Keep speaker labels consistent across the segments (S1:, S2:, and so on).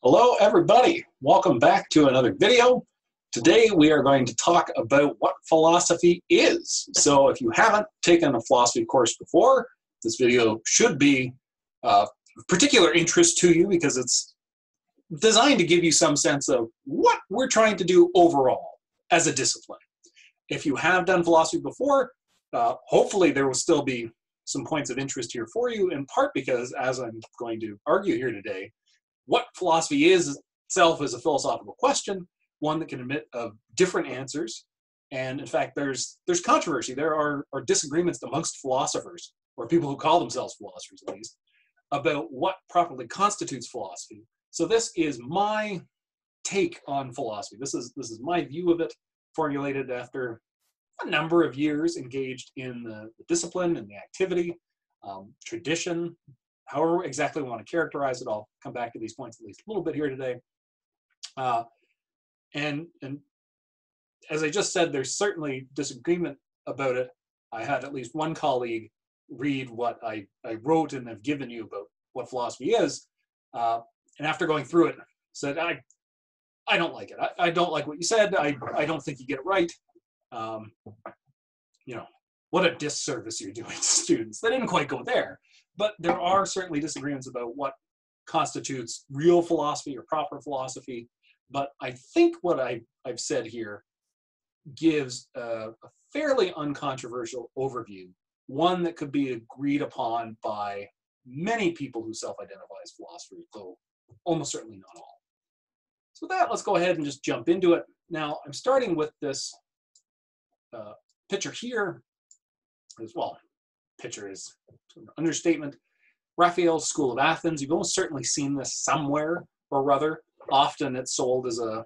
S1: Hello everybody, welcome back to another video. Today we are going to talk about what philosophy is. So if you haven't taken a philosophy course before, this video should be of particular interest to you because it's designed to give you some sense of what we're trying to do overall as a discipline. If you have done philosophy before, hopefully there will still be some points of interest here for you, in part because, as I'm going to argue here today, what philosophy is itself is a philosophical question, one that can admit of different answers. And in fact, there's controversy. There are disagreements amongst philosophers, or people who call themselves philosophers at least, about what properly constitutes philosophy. So this is my take on philosophy. This is my view of it, formulated after a number of years engaged in the discipline and the activity, tradition, however exactly we want to characterize it. I'll come back to these points at least a little bit here today. And as I just said, there's certainly disagreement about it. I had at least one colleague read what I wrote and have given you about what philosophy is, and after going through it, said, I don't like it. I don't like what you said. I don't think you get it right. What a disservice you're doing to students. They didn't quite go there. But there are certainly disagreements about what constitutes real philosophy or proper philosophy. But I think what I've said here gives a fairly uncontroversial overview, one that could be agreed upon by many people who self-identify as philosophers, though almost certainly not all. So with that, let's go ahead and just jump into it. Now, I'm starting with this picture here as well. Picture is an understatement. Raphael's School of Athens. You've almost certainly seen this somewhere or other. Often it's sold as a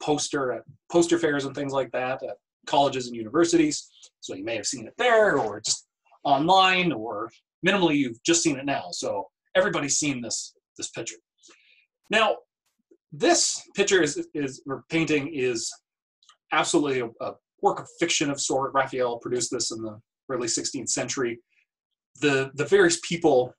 S1: poster at poster fairs and things like that at colleges and universities. So you may have seen it there, or just online, or minimally you've just seen it now. So everybody's seen this picture. Now, this picture or painting is absolutely a work of fiction of sort. Raphael produced this in the early 16th century. The various people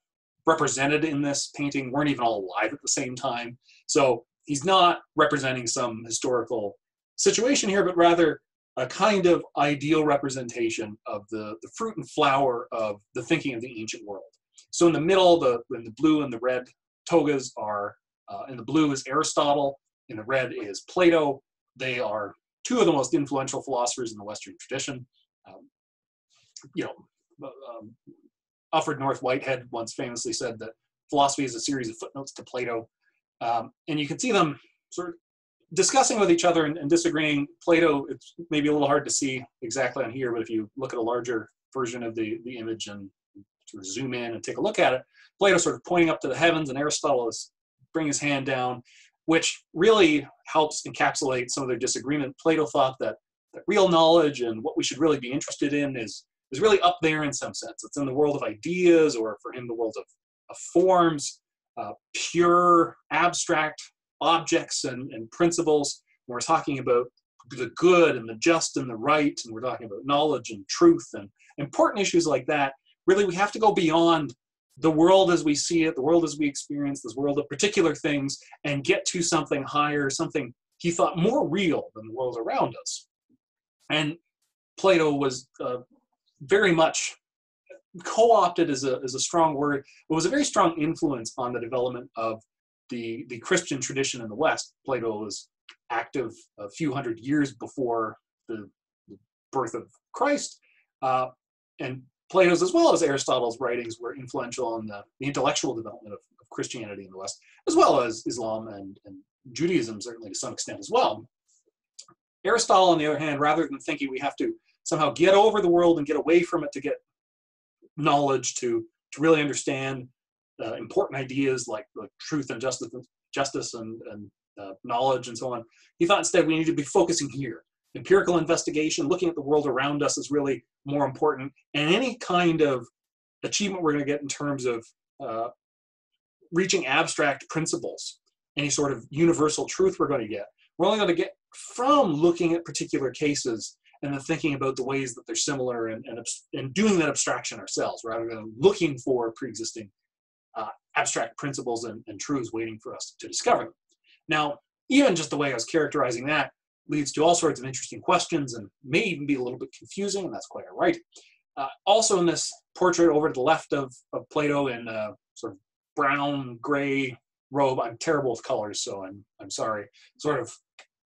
S1: represented in this painting weren't even all alive at the same time. So he's not representing some historical situation here, but rather a kind of ideal representation of the fruit and flower of the thinking of the ancient world. So in the middle, in the blue and the red togas are, in the blue is Aristotle, in the red is Plato. They are two of the most influential philosophers in the Western tradition. Alfred North Whitehead once famously said that philosophy is a series of footnotes to Plato. And you can see them sort of discussing with each other and disagreeing. Plato, it's maybe a little hard to see exactly on here, but if you look at a larger version of the image and sort of zoom in and take a look at it, Plato sort of pointing up to the heavens, and Aristotle is bringing his hand down, which really helps encapsulate some of their disagreement. Plato thought that real knowledge and what we should really be interested in is really up there in some sense. It's in the world of ideas, or for him, the world of forms, pure abstract objects and principles. When we're talking about the good and the just and the right, and we're talking about knowledge and truth and important issues like that, really we have to go beyond the world as we see it, the world as we experience, this world of particular things, and get to something higher, something he thought more real than the world around us. And Plato was very much co-opted is a strong word, but was a very strong influence on the development of the Christian tradition in the West. Plato was active a few hundred years before the birth of Christ, and Plato's as well as Aristotle's writings were influential in the intellectual development of Christianity in the West, as well as Islam and Judaism, certainly to some extent as well. Aristotle, on the other hand, rather than thinking we have to somehow get over the world and get away from it to get knowledge, to really understand important ideas like truth and justice and knowledge and so on, he thought instead we need to be focusing here. Empirical investigation, looking at the world around us, is really more important. And any kind of achievement we're going to get in terms of reaching abstract principles, any sort of universal truth we're going to get, we're only going to get from looking at particular cases and then thinking about the ways that they're similar and doing that abstraction ourselves, rather than looking for pre-existing abstract principles and truths waiting for us to discover them. Now, even just the way I was characterizing that leads to all sorts of interesting questions and may even be a little bit confusing, and that's quite all right. Also in this portrait over to the left of Plato in a sort of brown, gray robe, I'm terrible with colors, so I'm sorry, sort of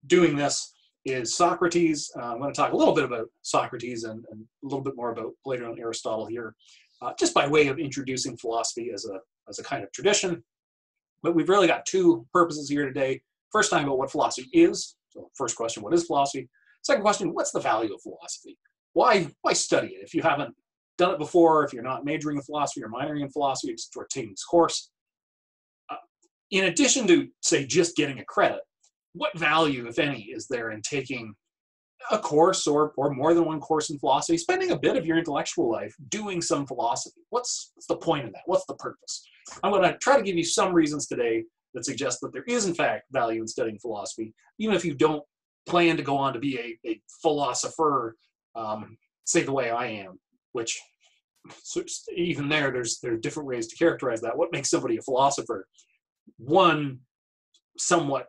S1: doing this, is Socrates. I'm going to talk a little bit about Socrates and a little bit more about Plato and Aristotle here, just by way of introducing philosophy as a kind of tradition. But we've really got two purposes here today. First time about what philosophy is. So first question, what is philosophy? Second question, what's the value of philosophy? Why study it? If you haven't done it before, if you're not majoring in philosophy or minoring in philosophy, just or taking this course, in addition to, say, just getting a credit, what value, if any, is there in taking a course or more than one course in philosophy, spending a bit of your intellectual life doing some philosophy? What's the point of that? What's the purpose? I'm going to try to give you some reasons today that suggest that there is, in fact, value in studying philosophy, even if you don't plan to go on to be a philosopher, say the way I am, which so even there are different ways to characterize that. What makes somebody a philosopher? One somewhat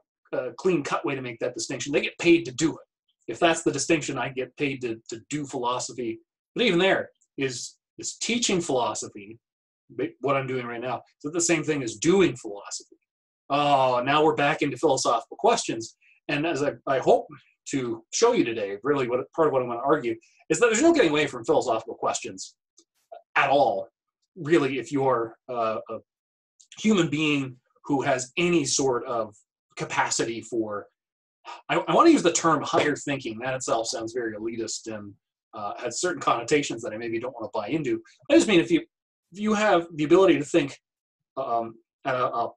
S1: clean-cut way to make that distinction, they get paid to do it. If that's the distinction, I get paid to do philosophy. But even there, is teaching philosophy, what I'm doing right now, is it the same thing as doing philosophy? Oh, now we're back into philosophical questions. And as I hope to show you today, really part of what I'm going to argue, is that there's no getting away from philosophical questions at all, really, if you're a human being who has any sort of capacity for, I want to use the term higher thinking. That itself sounds very elitist and has certain connotations that I maybe don't want to buy into. I just mean if you have the ability to think at a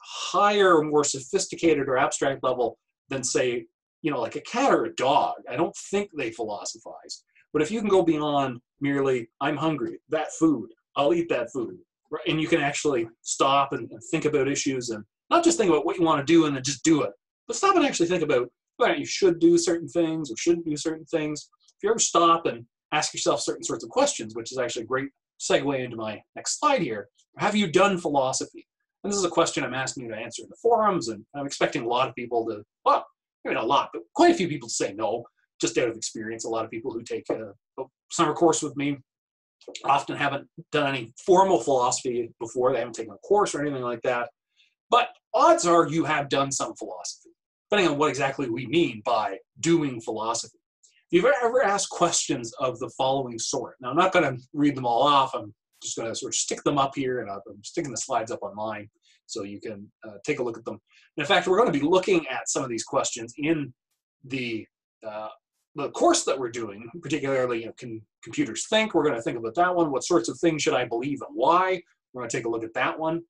S1: higher, more sophisticated or abstract level than, say, like a cat or a dog, I don't think they philosophize. But if you can go beyond merely, I'm hungry, that food, I'll eat that food, right? And you can actually stop and think about issues and not just think about what you want to do and then just do it, but stop and actually think about whether you should do certain things or shouldn't do certain things. If you ever stop and ask yourself certain sorts of questions, which is actually a great segue into my next slide here, have you done philosophy? And this is a question I'm asking you to answer in the forums, and I'm expecting a lot of people to, well, maybe not a lot, but quite a few people to say no, just out of experience. A lot of people who take a summer course with me often haven't done any formal philosophy before. They haven't taken a course or anything like that. But odds are you have done some philosophy, depending on what exactly we mean by doing philosophy. If you've ever asked questions of the following sort, now I'm not going to read them all off, I'm just going to sort of stick them up here, and I'm sticking the slides up online so you can take a look at them. And in fact, we're going to be looking at some of these questions in the course that we're doing, particularly, can computers think? We're going to think about that one. What sorts of things should I believe and why? We're going to take a look at that one.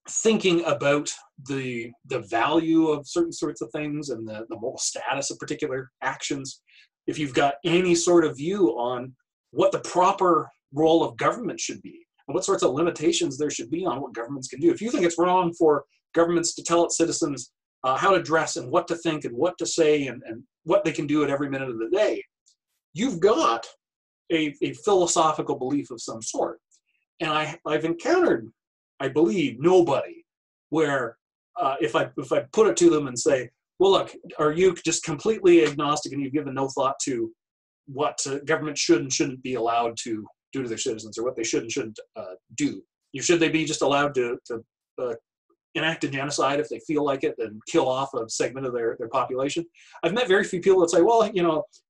S1: Thinking about the value of certain sorts of things and the moral status of particular actions. If you've got any sort of view on what the proper role of government should be and what sorts of limitations there should be on what governments can do. If you think it's wrong for governments to tell its citizens how to dress and what to think and what to say and what they can do at every minute of the day, you've got a philosophical belief of some sort. And I've encountered, I believe, nobody where if I put it to them and say, well, look, are you just completely agnostic and you've given no thought to what government should and shouldn't be allowed to do to their citizens, or what they should and shouldn't do? Should they be just allowed to enact a genocide if they feel like it and kill off a segment of their population? I've met very few people that say, well,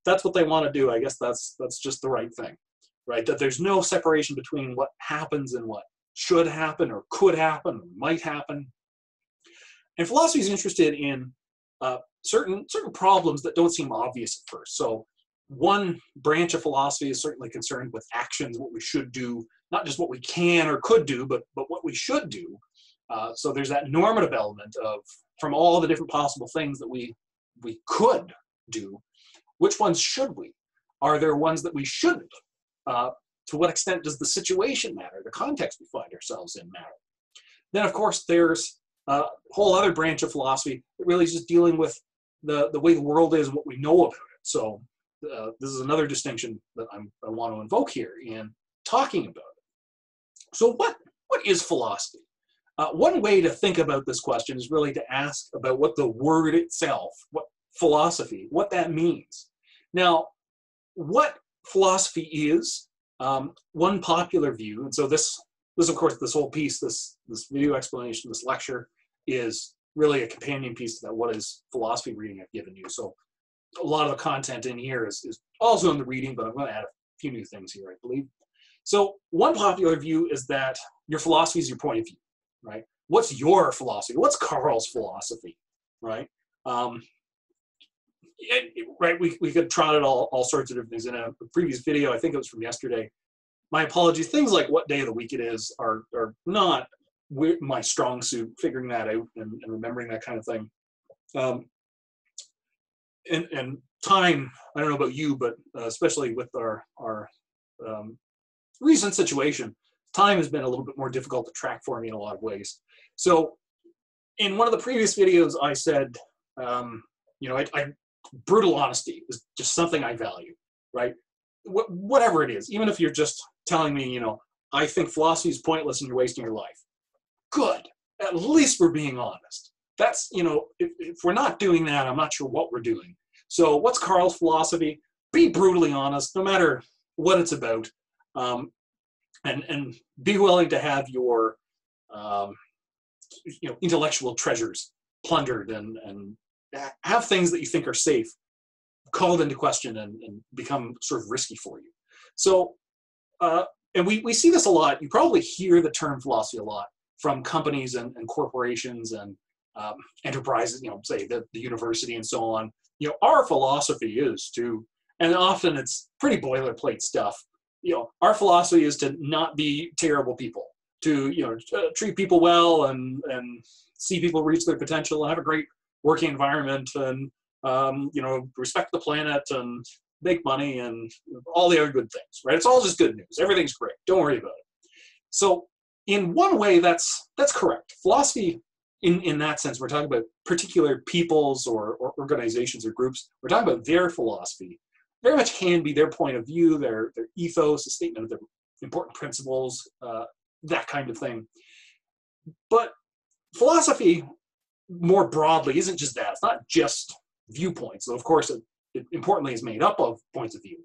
S1: that's what they want to do. I guess that's just the right thing, right? That there's no separation between what happens and what should happen or could happen or might happen. And philosophy is interested in certain problems that don't seem obvious at first. So one branch of philosophy is certainly concerned with actions, what we should do, not just what we can or could do, but what we should do. So there's that normative element of, from all the different possible things that we could do, which ones should we? Are there ones that we shouldn't? To what extent does the situation matter, the context we find ourselves in matter? Then, of course, there's a whole other branch of philosophy that really is just dealing with the way the world is and what we know about it. So this is another distinction that I want to invoke here in talking about it. So what is philosophy? One way to think about this question is really to ask about what the word itself, what philosophy, what that means. Now, what philosophy is, one popular view, and so this of course, this whole piece, this video explanation, this lecture is really a companion piece to that what is philosophy reading I've given you. So a lot of the content in here is also in the reading, but I'm going to add a few new things here, I believe. So one popular view is that your philosophy is your point of view, right? What's your philosophy? What's Carl's philosophy, right? Right, we could trot out all sorts of different things. In a previous video, I think it was from yesterday, my apologies, things like what day of the week it is are not my strong suit, figuring that out and remembering that kind of thing. And time, I don't know about you, but especially with our recent situation, time has been a little bit more difficult to track for me in a lot of ways. So in one of the previous videos, I said, you know, brutal honesty is just something I value, right? Whatever it is, even if you're just telling me, you know, I think philosophy is pointless and you're wasting your life. Good. At least we're being honest. That's, you know, if we're not doing that, I'm not sure what we're doing. So what's Carl's philosophy? Be brutally honest, no matter what it's about, and be willing to have your, you know, intellectual treasures plundered and have things that you think are safe called into question and become sort of risky for you. So, and we see this a lot. You probably hear the term philosophy a lot from companies and corporations and enterprises, you know, say the university and so on. You know, our philosophy is to, and often it's pretty boilerplate stuff. You know, our philosophy is to not be terrible people, to, you know, treat people well and see people reach their potential and have a great working environment and, you know, respect the planet and make money and all the other good things, right? It's all just good news. Everything's great. Don't worry about it. So in one way, that's correct. Philosophy, in that sense, we're talking about particular peoples or organizations or groups. We're talking about their philosophy. Very much can be their point of view, their ethos, a statement of their important principles, that kind of thing. But philosophy, more broadly, isn't just that. It's not just viewpoints. So of course, it importantly is made up of points of view.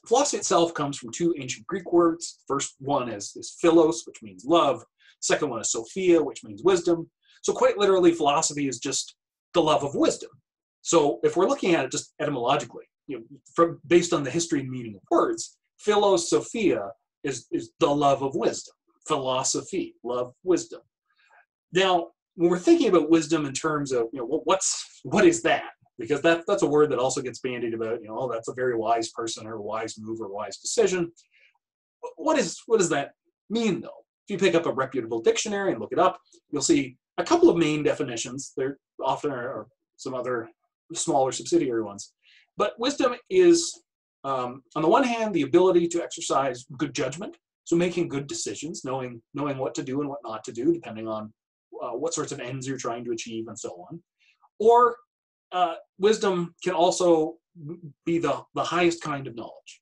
S1: Philosophy itself comes from two ancient Greek words. First one is philos, which means love. Second one is sophia, which means wisdom. So quite literally, philosophy is just the love of wisdom. So if we're looking at it just etymologically, you know, based on the history and meaning of words, philos sophia is the love of wisdom. Philosophy, love, wisdom. Now, when we're thinking about wisdom in terms of, you know, what is that? Because that's a word that also gets bandied about, you know, oh, that's a very wise person or a wise move or a wise decision. What does that mean, though? If you pick up a reputable dictionary and look it up, you'll see a couple of main definitions. There often are some other smaller subsidiary ones. But wisdom is, on the one hand, the ability to exercise good judgment, so making good decisions, knowing what to do and what not to do, depending on what sorts of ends you're trying to achieve and so on. Or wisdom can also be the highest kind of knowledge.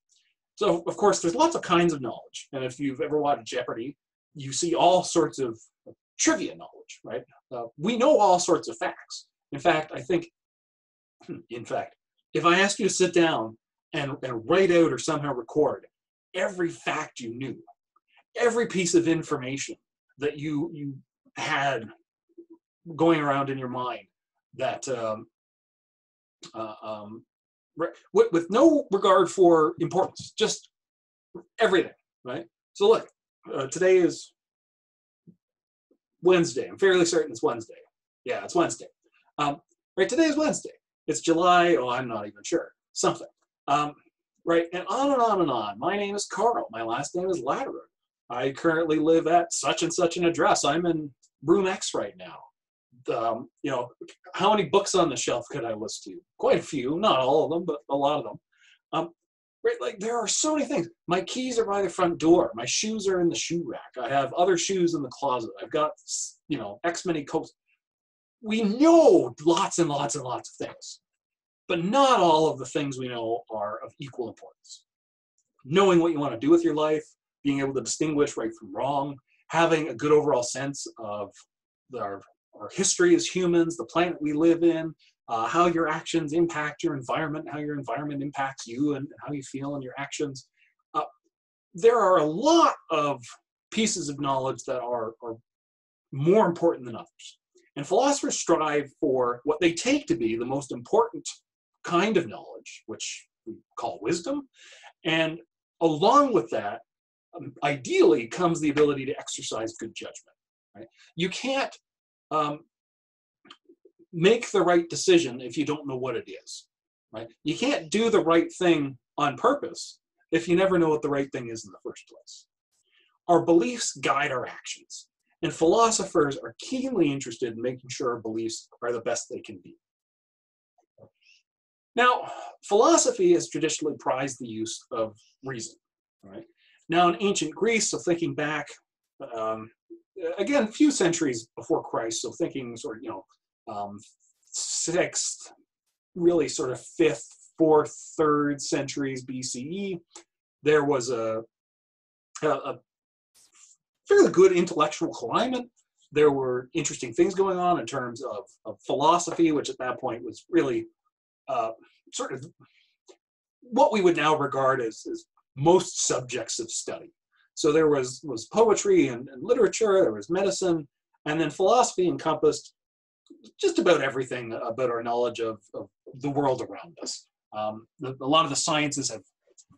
S1: So, of course, there's lots of kinds of knowledge. And if you've ever watched Jeopardy, you see all sorts of trivia knowledge, right? We know all sorts of facts. In fact, if I asked you to sit down and write out or somehow record every fact you knew, every piece of information that you had going around in your mind, that with no regard for importance, just everything, right? So look, today is Wednesday. I'm fairly certain it's Wednesday. Yeah, it's Wednesday. Right, today is Wednesday. It's July, oh, I'm not even sure, something. Right, and on and on and on. My name is Carl. My last name is Latimer. I currently live at such and such an address. I'm in room X right now. You know, how many books on the shelf could I list to you? Quite a few, not all of them, but a lot of them. Right, like there are so many things. My keys are by the front door. My shoes are in the shoe rack. I have other shoes in the closet. I've got, you know, X many coats. We know lots and lots and lots of things, but not all of the things we know are of equal importance. Knowing what you want to do with your life, being able to distinguish right from wrong, having a good overall sense of our history as humans, the planet we live in, how your actions impact your environment, how your environment impacts you, and how you feel in your actions. There are a lot of pieces of knowledge that are more important than others. And philosophers strive for what they take to be the most important kind of knowledge, which we call wisdom. And along with that, ideally comes the ability to exercise good judgment. Right? You can't make the right decision if you don't know what it is. Right? You can't do the right thing on purpose if you never know what the right thing is in the first place. Our beliefs guide our actions, and philosophers are keenly interested in making sure our beliefs are the best they can be. Now, philosophy has traditionally prized the use of reason. Right? Now, in ancient Greece, so thinking back, again, a few centuries before Christ, so thinking sort of, 6th, really sort of 5th, 4th, 3rd centuries BCE, there was a fairly good intellectual climate. There were interesting things going on in terms of philosophy, which at that point was really sort of what we would now regard as most subjects of study. So there was poetry and literature, there was medicine, and then philosophy encompassed just about everything about our knowledge of the world around us. A lot of the sciences have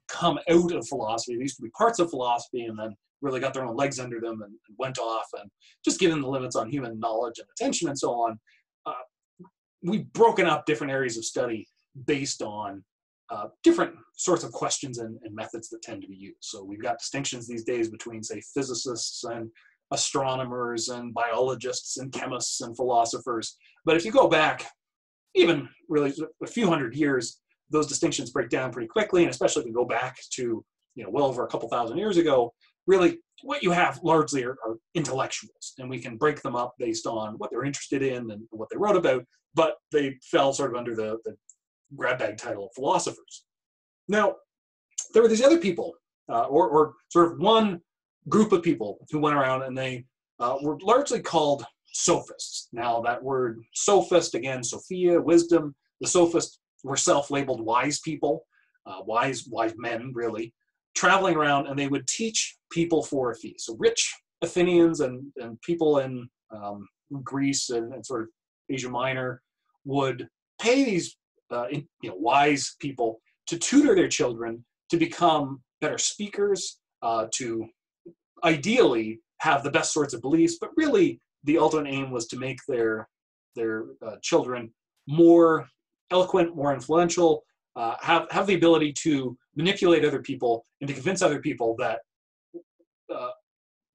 S1: come out of philosophy. They used to be parts of philosophy and then really got their own legs under them and went off. And just given the limits on human knowledge and attention and so on, we've broken up different areas of study based on different sorts of questions and methods that tend to be used. So we've got distinctions these days between, say, physicists and astronomers and biologists and chemists and philosophers. But if you go back even really a few hundred years, those distinctions break down pretty quickly, and especially if you go back to well over a couple thousand years ago, really what you have largely are intellectuals, and we can break them up based on what they're interested in and what they wrote about, but they fell sort of under the grab bag title of philosophers. Now, there were these other people, or sort of one group of people who went around, and they were largely called sophists. Now, that word sophist, again, Sophia, wisdom, the sophists were self-labeled wise people, wise men, really, traveling around, and they would teach people for a fee. So rich Athenians and people in Greece and sort of Asia Minor would pay these wise people to tutor their children to become better speakers, to ideally have the best sorts of beliefs, but really the ultimate aim was to make their children more eloquent, more influential, have the ability to manipulate other people and to convince other people that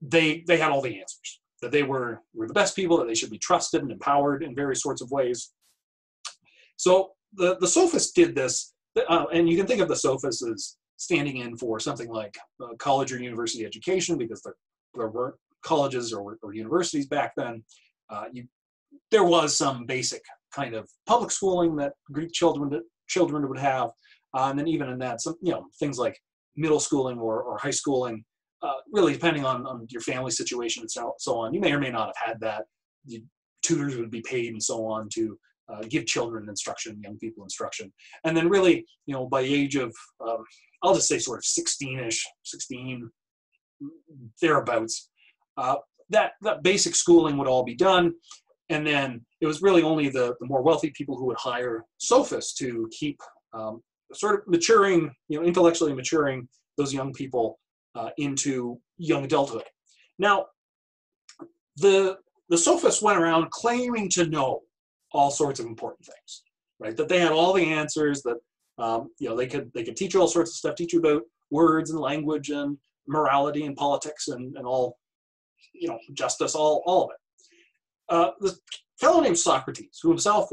S1: they had all the answers, that they were the best people, that they should be trusted and empowered in various sorts of ways. So the sophists did this, and you can think of the sophists as standing in for something like college or university education, because there weren't colleges or universities back then. There was some basic kind of public schooling that Greek children would have, and then even in that, some things like middle schooling or high schooling, really depending on your family situation and so on. You may or may not have had that. Tutors would be paid and so on to give children instruction, young people instruction. And then really, by the age of, I'll just say sort of 16-ish, 16, thereabouts, that basic schooling would all be done. And then it was really only the more wealthy people who would hire sophists to keep sort of maturing, intellectually maturing those young people into young adulthood. Now, the sophists went around claiming to know all sorts of important things, right? That they had all the answers, that they could teach you all sorts of stuff, teach you about words and language and morality and politics and all, justice, all of it. The fellow named Socrates, who himself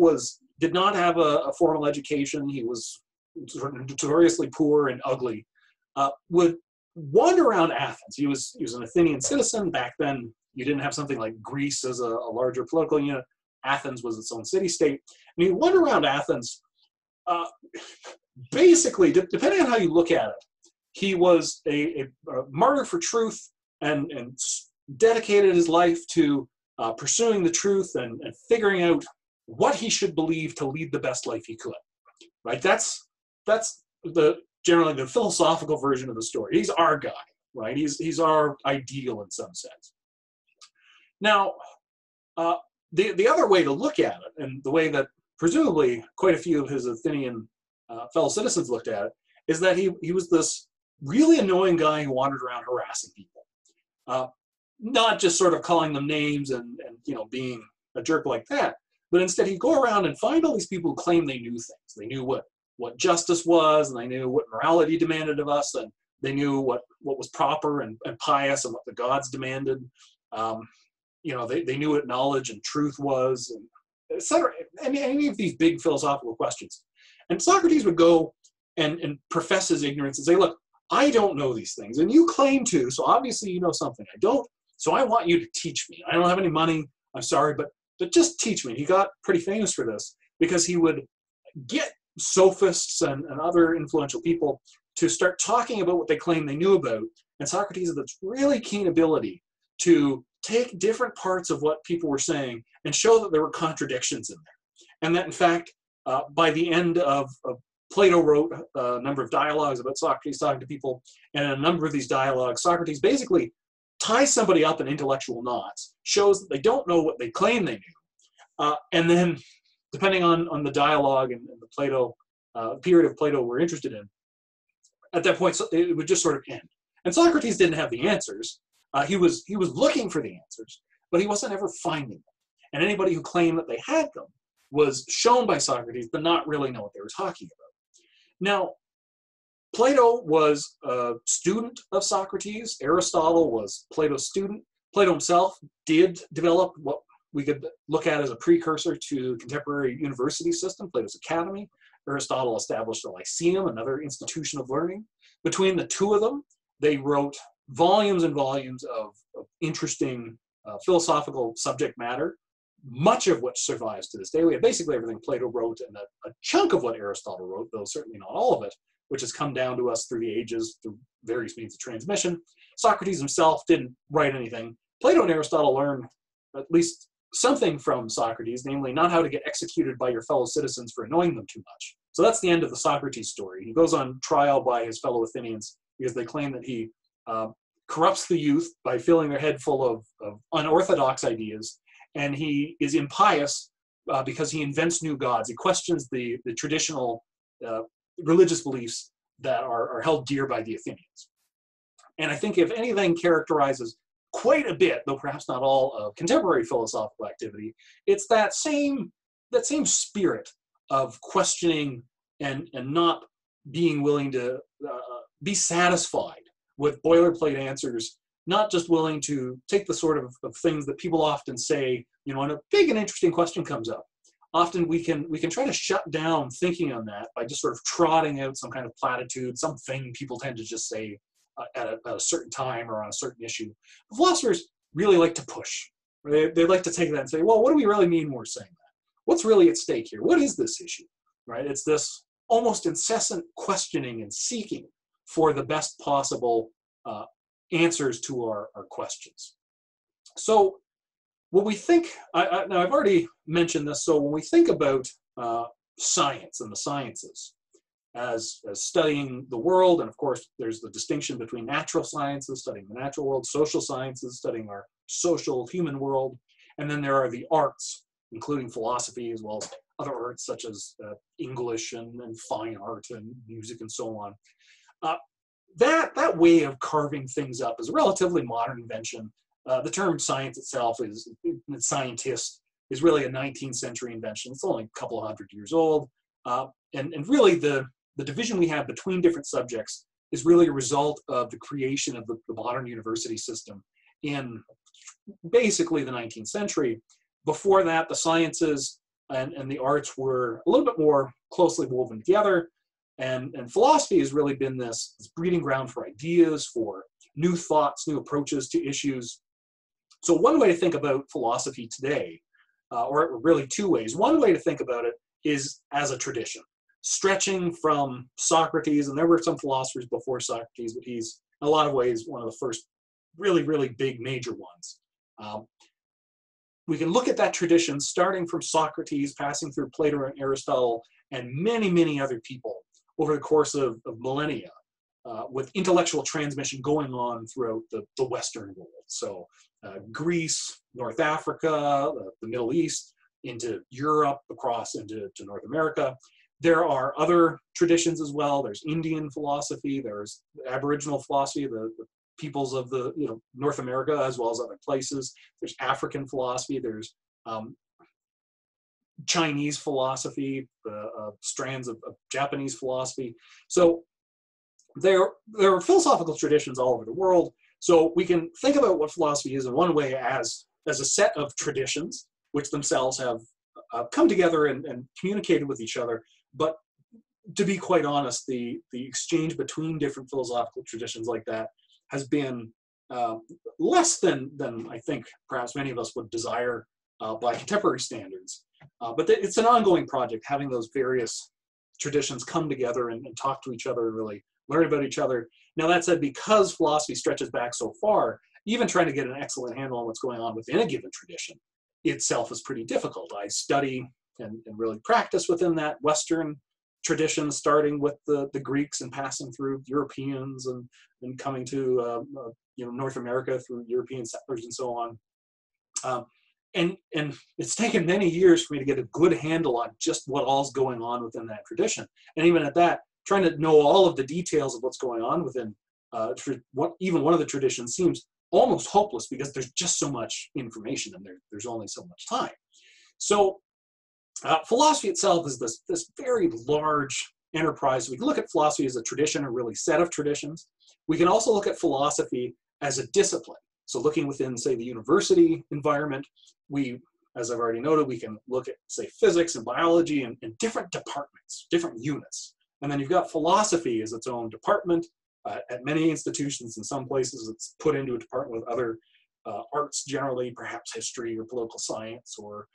S1: did not have a formal education, he was sort of notoriously poor and ugly, would wander around Athens. He was an Athenian citizen. Back then, you didn't have something like Greece as a larger political unit. Athens was its own city-state. And he'd wander around Athens, basically, depending on how you look at it, he was a martyr for truth and dedicated his life to pursuing the truth and figuring out what he should believe to lead the best life he could. Right? That's generally the philosophical version of the story. He's our guy, right? He's our ideal in some sense. Now, the other way to look at it, and the way that presumably quite a few of his Athenian fellow citizens looked at it, is that he was this really annoying guy who wandered around harassing people, not just sort of calling them names and being a jerk like that, but instead he'd go around and find all these people who claimed they knew things. They knew what justice was, and they knew what morality demanded of us, and they knew what was proper and pious and what the gods demanded. They knew what knowledge and truth was, and etc. Any of these big philosophical questions. And Socrates would go and profess his ignorance and say, look, I don't know these things, and you claim to, so obviously you know something I don't, so I want you to teach me. I don't have any money, I'm sorry, but just teach me. He got pretty famous for this because he would get sophists and other influential people to start talking about what they claimed they knew about. And Socrates had this really keen ability to take different parts of what people were saying and show that there were contradictions in there. And that, in fact, by the end of Plato wrote a number of dialogues about Socrates talking to people, and in a number of these dialogues, Socrates basically ties somebody up in intellectual knots, shows that they don't know what they claim they knew, and then, depending on the dialogue and the Plato period of Plato we're interested in, at that point it would just sort of end. And Socrates didn't have the answers. He was looking for the answers, but he wasn't ever finding them. And anybody who claimed that they had them was shown by Socrates to not really know what they were talking about. Now, Plato was a student of Socrates. Aristotle was Plato's student. Plato himself did develop what we could look at as a precursor to contemporary university system, Plato's Academy. Aristotle established the Lyceum, another institution of learning. Between the two of them, they wrote volumes and volumes of interesting philosophical subject matter, much of which survives to this day. We have basically everything Plato wrote and a chunk of what Aristotle wrote, though certainly not all of it, which has come down to us through the ages, through various means of transmission. Socrates himself didn't write anything. Plato and Aristotle learned at least something from Socrates, namely not how to get executed by your fellow citizens for annoying them too much. So that's the end of the Socrates story. He goes on trial by his fellow Athenians because they claim that he corrupts the youth by filling their head full of unorthodox ideas, and he is impious because he invents new gods. He questions the traditional religious beliefs that are held dear by the Athenians. And I think if anything characterizes quite a bit, though perhaps not all, of contemporary philosophical activity, it's that same spirit of questioning and not being willing to be satisfied with boilerplate answers, not just willing to take the sort of things that people often say, when a big and interesting question comes up. Often we can try to shut down thinking on that by just sort of trotting out some kind of platitude, something people tend to just say at a certain time or on a certain issue. The philosophers really like to push. They like to take that and say, well, what do we really mean when we're saying that? What's really at stake here? What is this issue? Right? It's this almost incessant questioning and seeking for the best possible answers to our questions. So when we think, now I've already mentioned this, so when we think about science and the sciences as studying the world, and of course there's the distinction between natural sciences, studying the natural world, social sciences, studying our social human world, and then there are the arts, including philosophy as well as other arts such as English and fine art and music and so on. That way of carving things up is a relatively modern invention. The term science itself scientist is really a 19th century invention. It's only a couple of hundred years old. And really the division we have between different subjects is really a result of the creation of the modern university system in basically the 19th century. Before that, the sciences and the arts were a little bit more closely woven together. And philosophy has really been this breeding ground for ideas, for new thoughts, new approaches to issues. So one way to think about philosophy today, or really two ways. One way to think about it is as a tradition, stretching from Socrates, and there were some philosophers before Socrates, but he's in a lot of ways one of the first really, really big major ones. We can look at that tradition starting from Socrates, passing through Plato and Aristotle, and many, many other people over the course of millennia, with intellectual transmission going on throughout the Western world. So Greece, North Africa, the Middle East, into Europe, across into North America. There are other traditions as well. There's Indian philosophy, there's Aboriginal philosophy, the peoples of the North America as well as other places. There's African philosophy, there's Chinese philosophy, strands of Japanese philosophy. So there are philosophical traditions all over the world. So we can think about what philosophy is in one way as a set of traditions which themselves have come together and communicated with each other. But to be quite honest, the exchange between different philosophical traditions like that has been less than I think perhaps many of us would desire by contemporary standards. But it's an ongoing project, having those various traditions come together and talk to each other and really learn about each other. Now that said, because philosophy stretches back so far, even trying to get an excellent handle on what's going on within a given tradition itself is pretty difficult. I study and really practice within that Western tradition, starting with the Greeks and passing through Europeans and coming to North America through European settlers and so on. And it's taken many years for me to get a good handle on just what all's going on within that tradition. And even at that, trying to know all of the details of what's going on within even one of the traditions seems almost hopeless because there's just so much information and there's only so much time. So philosophy itself is this very large enterprise. We can look at philosophy as a tradition, or really set of traditions. We can also look at philosophy as a discipline. So looking within, say, the university environment, as I've already noted, we can look at, say, physics and biology and different departments, different units. And then you've got philosophy as its own department. At many institutions, in some places, it's put into a department with other arts generally, perhaps history or political science or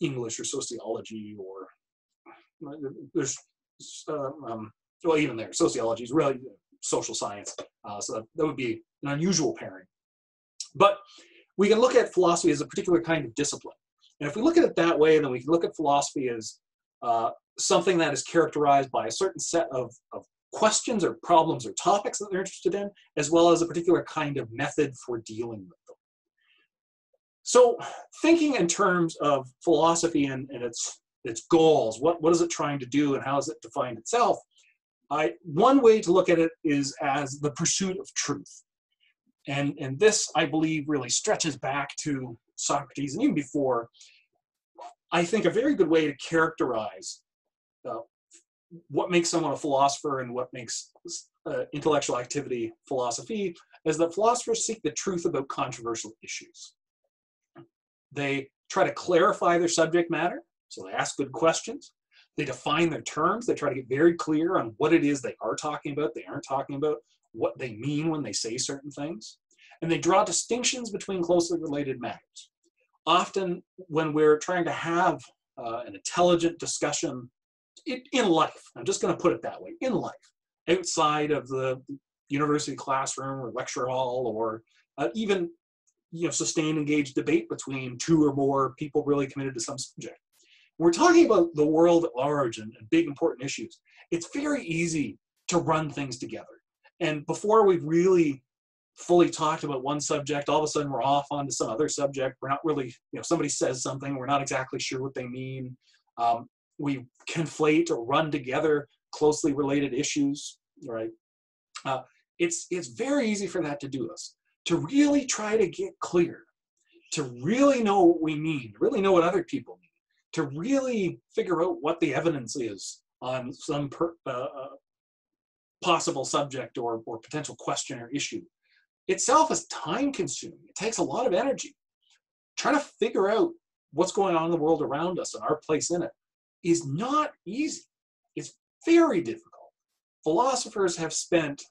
S1: English or sociology, or there's, well, even there, sociology is really social science. So that would be an unusual pairing. But we can look at philosophy as a particular kind of discipline. And if we look at it that way, then we can look at philosophy as something that is characterized by a certain set of questions or problems or topics that they're interested in, as well as a particular kind of method for dealing with them. So thinking in terms of philosophy and its goals, what is it trying to do and how is it defined itself? One way to look at it is as the pursuit of truth. And this, I believe, really stretches back to Socrates and even before. I think a very good way to characterize what makes someone a philosopher and what makes intellectual activity philosophy is that philosophers seek the truth about controversial issues. They try to clarify their subject matter, so they ask good questions. They define their terms. They try to get very clear on what it is they are talking about, they aren't talking about, what they mean when they say certain things. And they draw distinctions between closely related matters. Often when we're trying to have an intelligent discussion in life, I'm just going to put it that way, in life, outside of the university classroom or lecture hall, or even sustained engaged debate between two or more people really committed to some subject. We're talking about the world at large and big important issues. It's very easy to run things together. And before we've really fully talked about one subject, all of a sudden we're off onto some other subject. We're not really, somebody says something, we're not exactly sure what they mean. We conflate or run together closely related issues, right? It's very easy for that to do us. To really try to get clear, to really know what we mean, really know what other people mean, to really figure out what the evidence is on some possible subject or potential question or issue, itself is time consuming. It takes a lot of energy. Trying to figure out what's going on in the world around us and our place in it is not easy. It's very difficult. Philosophers have spent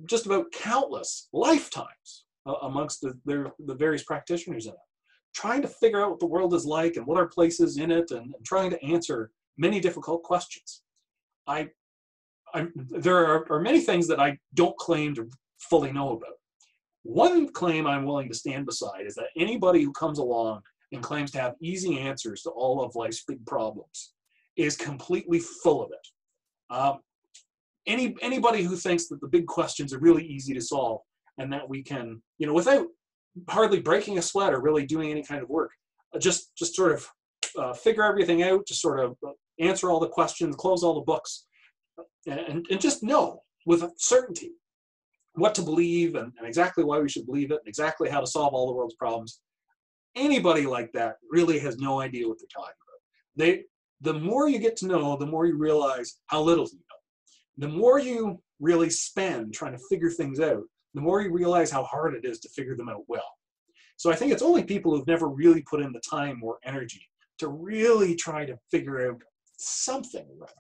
S1: just about countless lifetimes amongst the various practitioners in it, trying to figure out what the world is like and what our place is in it, and trying to answer many difficult questions. There are many things that I don't claim to fully know about. One claim I'm willing to stand beside is that anybody who comes along and claims to have easy answers to all of life's big problems is completely full of it. Anybody who thinks that the big questions are really easy to solve and that we can, without hardly breaking a sweat or really doing any kind of work, just sort of figure everything out, just sort of answer all the questions, close all the books, and just know with certainty what to believe and exactly why we should believe it and exactly how to solve all the world's problems. Anybody like that really has no idea what they're talking about. The more you get to know, the more you realize how little you know. The more you really spend trying to figure things out, the more you realize how hard it is to figure them out well. So I think it's only people who've never really put in the time or energy to really try to figure out something or other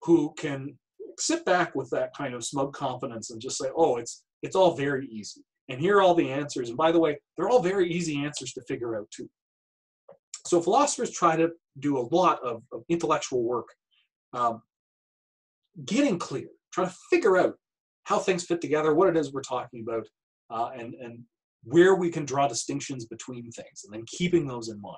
S1: who can sit back with that kind of smug confidence and just say, oh, it's all very easy. And here are all the answers. And by the way, they're all very easy answers to figure out too. So philosophers try to do a lot of intellectual work, getting clear, trying to figure out how things fit together, what it is we're talking about, and where we can draw distinctions between things, and then keeping those in mind.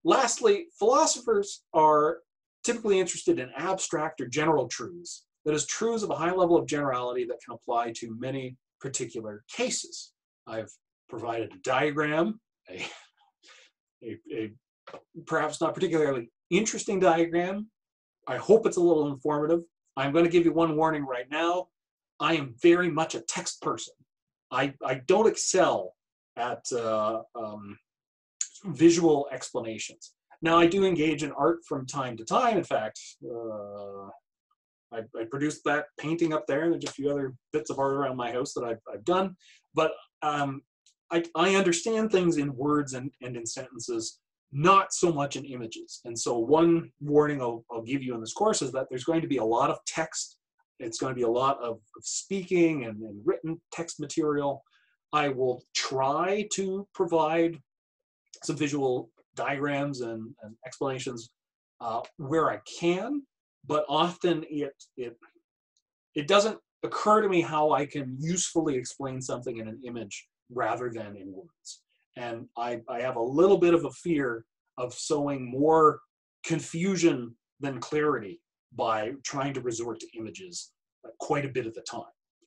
S1: Lastly, philosophers are typically interested in abstract or general truths, that is, truths of a high level of generality that can apply to many particular cases. I've provided a diagram, a perhaps not particularly interesting diagram. I hope it's a little informative. I'm going to give you one warning right now. I am very much a text person. I don't excel at visual explanations. Now, I do engage in art from time to time. In fact, I produced that painting up there, and there's a few other bits of art around my house that I've done. But I understand things in words and in sentences, not so much in images. And so one warning I'll give you in this course is that there's going to be a lot of text. It's going to be a lot of speaking and written text material. I will try to provide some visual diagrams and explanations where I can, but often it doesn't occur to me how I can usefully explain something in an image rather than in words. And I have a little bit of a fear of sowing more confusion than clarity by trying to resort to images quite a bit of the time.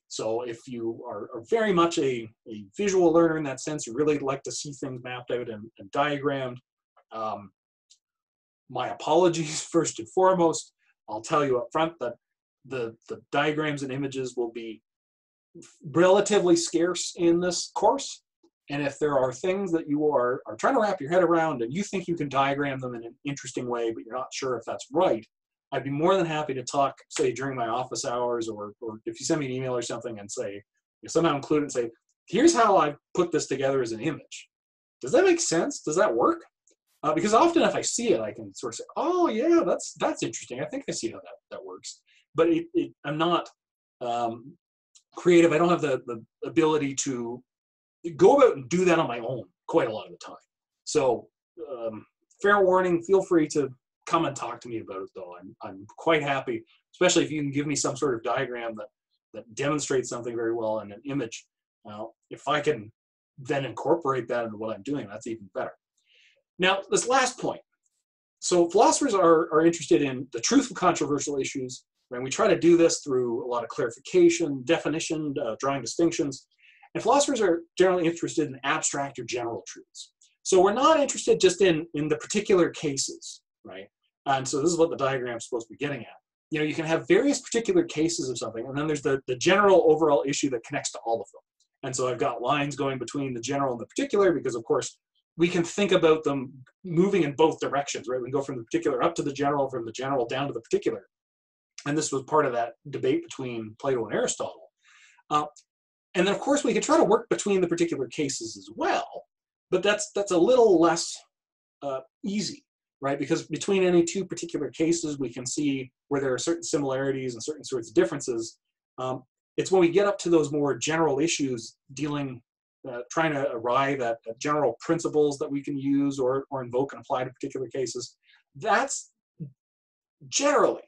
S1: So if you are very much a visual learner in that sense, you really like to see things mapped out and diagrammed, my apologies first and foremost. I'll tell you up front that the diagrams and images will be relatively scarce in this course. And if there are things that you are trying to wrap your head around and you think you can diagram them in an interesting way, but you're not sure if that's right, I'd be more than happy to talk, say, during my office hours, or if you send me an email or something and say, somehow include it and say, here's how I put this together as an image. Does that make sense? Does that work? Because often if I see it, I can sort of say, oh yeah, that's interesting. I think I see how that works. But I'm not creative. I don't have the ability to go about and do that on my own quite a lot of the time. So fair warning, feel free to come and talk to me about it though. I'm quite happy, especially if you can give me some sort of diagram that demonstrates something very well in an image. If I can then incorporate that into what I'm doing, that's even better. Now, this last point. So philosophers are interested in the truth of controversial issues, and we try to do this through a lot of clarification, definition, drawing distinctions. And philosophers are generally interested in abstract or general truths. So we're not interested just in the particular cases, right? And so this is what the diagram is supposed to be getting at. You can have various particular cases of something, and then there's the general overall issue that connects to all of them. And so I've got lines going between the general and the particular because, of course, we can think about them moving in both directions, right? We can go from the particular up to the general, from the general down to the particular. And this was part of that debate between Plato and Aristotle. And then, of course, we can try to work between the particular cases as well, but that's a little less easy, right? Because between any two particular cases, we can see where there are certain similarities and certain sorts of differences. It's when we get up to those more general issues trying to arrive at general principles that we can use or invoke and apply to particular cases. That's generally,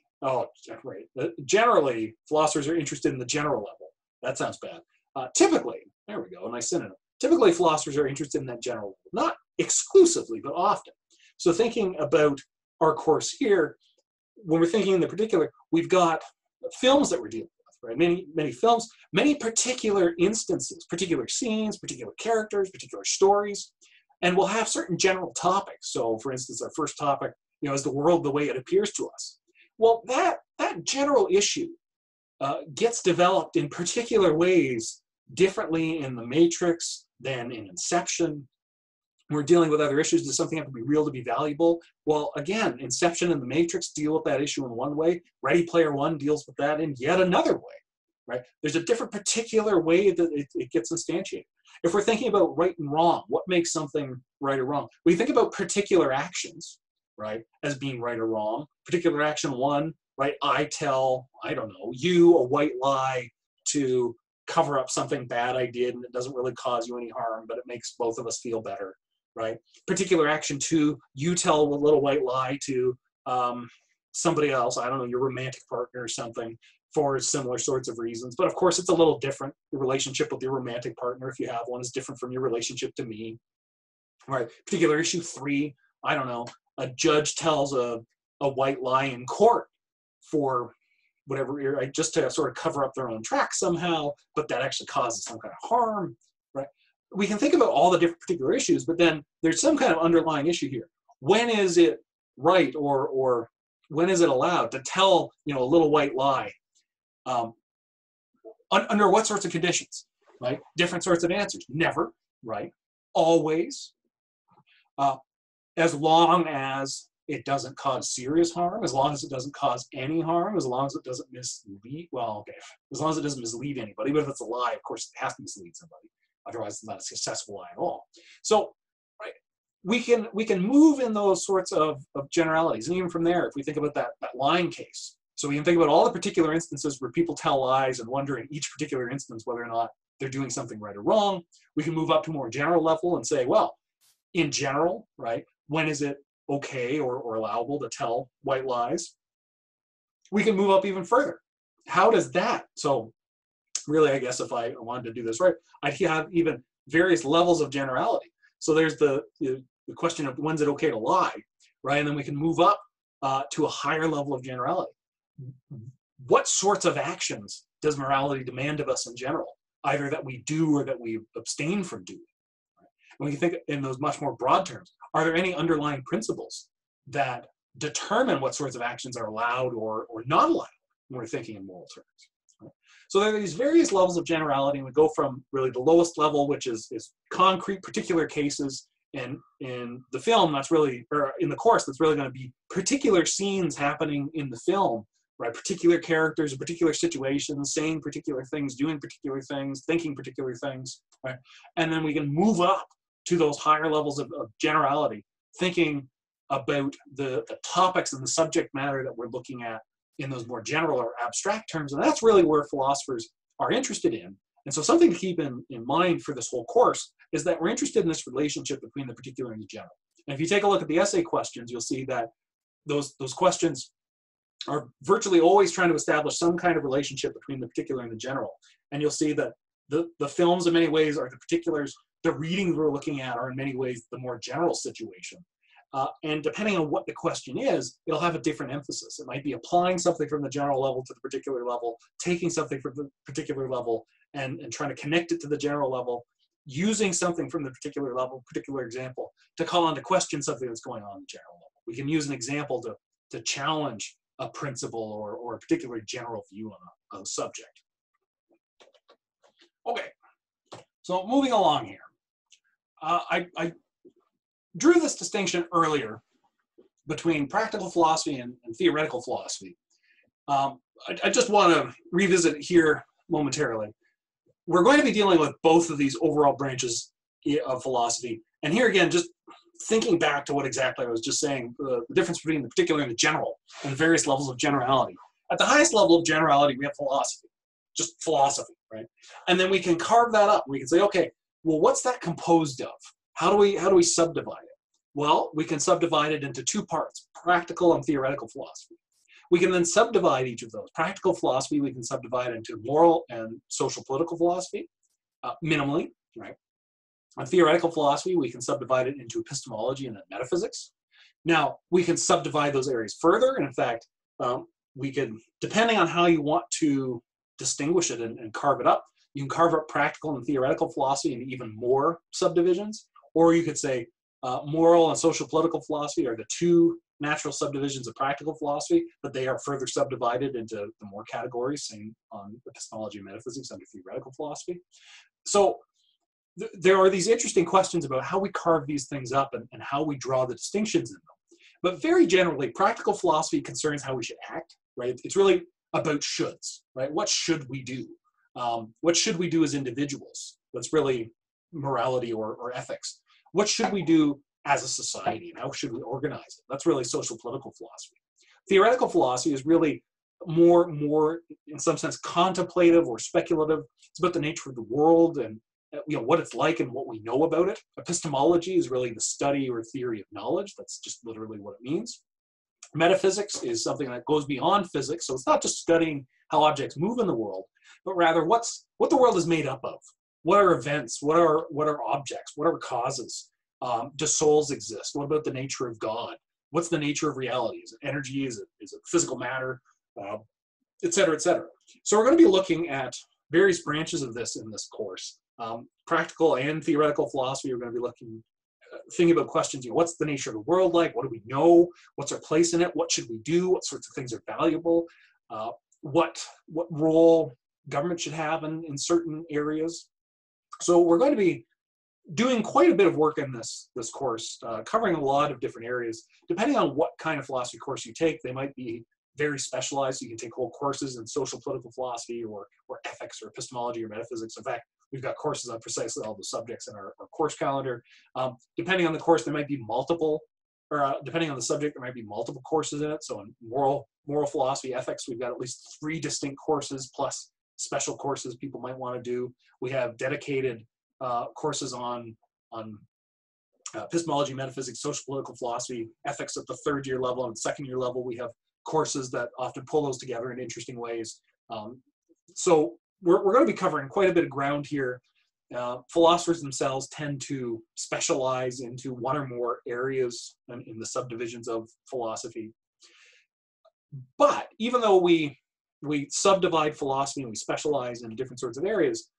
S1: generally, philosophers are interested in the general level. That sounds bad. Typically, there we go, a nice synonym. Typically, philosophers are interested in that general, not exclusively, but often. So thinking about our course here, when we're thinking in the particular, we've got films that we're dealing with, right? Many films, many particular instances, particular scenes, particular characters, particular stories, and we'll have certain general topics. So for instance, our first topic, is the world the way it appears to us. Well, that general issue gets developed in particular ways differently in The Matrix than in Inception. We're dealing with other issues. Does something have to be real to be valuable? Well, again, Inception and The Matrix deal with that issue in one way. Ready Player One deals with that in yet another way, right? There's a different particular way that it gets instantiated. If we're thinking about right and wrong, what makes something right or wrong? We think about particular actions, right, as being right or wrong. Particular action one, right, I tell, I don't know, you a white lie to cover up something bad I did, and it doesn't really cause you any harm, but it makes both of us feel better, right? Particular action two, you tell a little white lie to somebody else, I don't know, your romantic partner or something, for similar sorts of reasons. But of course, it's a little different. Your relationship with your romantic partner, if you have one, is different from your relationship to me, right? Particular issue three, I don't know, a judge tells a white lie in court for whatever, right, just to sort of cover up their own tracks somehow, but that actually causes some kind of harm, right? We can think about all the different particular issues, but then there's some kind of underlying issue here. When is it right, or when is it allowed to tell, a little white lie? Under what sorts of conditions, right? Different sorts of answers. Never, right? Always. As long as it doesn't cause serious harm, as long as it doesn't cause any harm, as long as it doesn't mislead, well, okay, as long as it doesn't mislead anybody, but if it's a lie, of course, it has to mislead somebody. Otherwise, it's not a successful lie at all. So, right, we can move in those sorts of generalities. And even from there, if we think about that lying case, so we can think about all the particular instances where people tell lies and wonder in each particular instance whether or not they're doing something right or wrong. We can move up to a more general level and say, well, in general, right, when is it okay or allowable to tell white lies? We can move up even further. How does that, so really, I guess if I wanted to do this right, I'd have even various levels of generality. So there's the question of when's it okay to lie, right? And then we can move up to a higher level of generality. What sorts of actions does morality demand of us in general, either that we do or that we abstain from doing? Right? When you think in those much more broad terms, are there any underlying principles that determine what sorts of actions are allowed or not allowed when we're thinking in moral terms? Right? So there are these various levels of generality, and we go from really the lowest level, which is concrete particular cases. And in the film, that's really, or in the course, that's really going to be particular scenes happening in the film, right? Particular characters, particular situations, saying particular things, doing particular things, thinking particular things, right? And then we can move up to those higher levels of generality, thinking about the topics and the subject matter that we're looking at in those more general or abstract terms. And that's really where philosophers are interested in. And so something to keep in mind for this whole course is that we're interested in this relationship between the particular and the general. And if you take a look at the essay questions, you'll see that those questions are virtually always trying to establish some kind of relationship between the particular and the general. And you'll see that the films in many ways are the particulars, the readings we're looking at are in many ways the more general situation. And depending on what the question is, it'll have a different emphasis. It might be applying something from the general level to the particular level, taking something from the particular level and trying to connect it to the general level, using something from the particular level, particular example, to call on to question something that's going on in the general level. We can use an example to challenge a principle or a particular general view on a subject. Okay, so moving along here. I drew this distinction earlier between practical philosophy and theoretical philosophy. I just want to revisit it here momentarily. We're going to be dealing with both of these overall branches of philosophy. And here again, just thinking back to what exactly I was just saying, the difference between the particular and the general, and the various levels of generality. At the highest level of generality, we have philosophy, just philosophy, right? And then we can carve that up. We can say, okay, well, what's that composed of? How do we subdivide it? Well, we can subdivide it into two parts, practical and theoretical philosophy. We can then subdivide each of those. Practical philosophy, we can subdivide into moral and social political philosophy, minimally, right? On theoretical philosophy, we can subdivide it into epistemology and then metaphysics. Now, we can subdivide those areas further, and in fact, we can, depending on how you want to distinguish it and carve it up, you can carve up practical and theoretical philosophy into even more subdivisions, or you could say moral and social political philosophy are the two natural subdivisions of practical philosophy, but they are further subdivided into the more categories, same on epistemology and metaphysics under theoretical philosophy. So there are these interesting questions about how we carve these things up and how we draw the distinctions in them. But very generally, practical philosophy concerns how we should act, right? It's really about shoulds, right? What should we do? What should we do as individuals? That's really morality or ethics. What should we do as a society, and how should we organize it? That's really social political philosophy. Theoretical philosophy is really more, in some sense, contemplative or speculative. It's about the nature of the world and what it's like and what we know about it. Epistemology is really the study or theory of knowledge. That's just literally what it means. Metaphysics is something that goes beyond physics, so it's not just studying how objects move in the world, but rather what the world is made up of. What are events? What are objects? What are causes? Do souls exist? What about the nature of God? What's the nature of reality? Is it energy? Is it physical matter? Et cetera, et cetera. So we're going to be looking at various branches of this in this course. Practical and theoretical philosophy, we're going to be thinking about questions, what's the nature of the world like? What do we know? What's our place in it? What should we do? What sorts of things are valuable? What role government should have in certain areas? So we're going to be doing quite a bit of work in this course, covering a lot of different areas. Depending on what kind of philosophy course you take, they might be very specialized. You can take whole courses in social political philosophy or ethics or epistemology or metaphysics. In fact, we've got courses on precisely all the subjects in our course calendar. Depending on the course, there might be multiple, or depending on the subject, there might be multiple courses in it. So in moral philosophy, ethics, we've got at least 3 distinct courses plus special courses people might want to do. We have dedicated courses on epistemology, metaphysics, social political philosophy, ethics at the 3rd year level. And 2nd year level, we have courses that often pull those together in interesting ways. So we're going to be covering quite a bit of ground here. Philosophers themselves tend to specialize into one or more areas in the subdivisions of philosophy. But even though we subdivide philosophy and we specialize in different sorts of areas,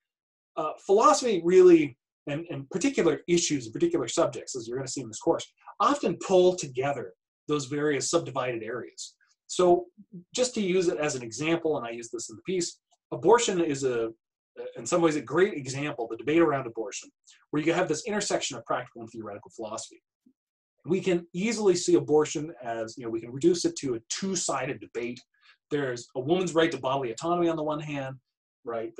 S1: philosophy really, and particular issues and particular subjects, as you're going to see in this course, often pull together those various subdivided areas. So just to use it as an example, and I use this in the piece, abortion is in some ways a great example, the debate around abortion, where you have this intersection of practical and theoretical philosophy. We can easily see abortion as, we can reduce it to a two-sided debate. There's a woman's right to bodily autonomy on the one hand, right?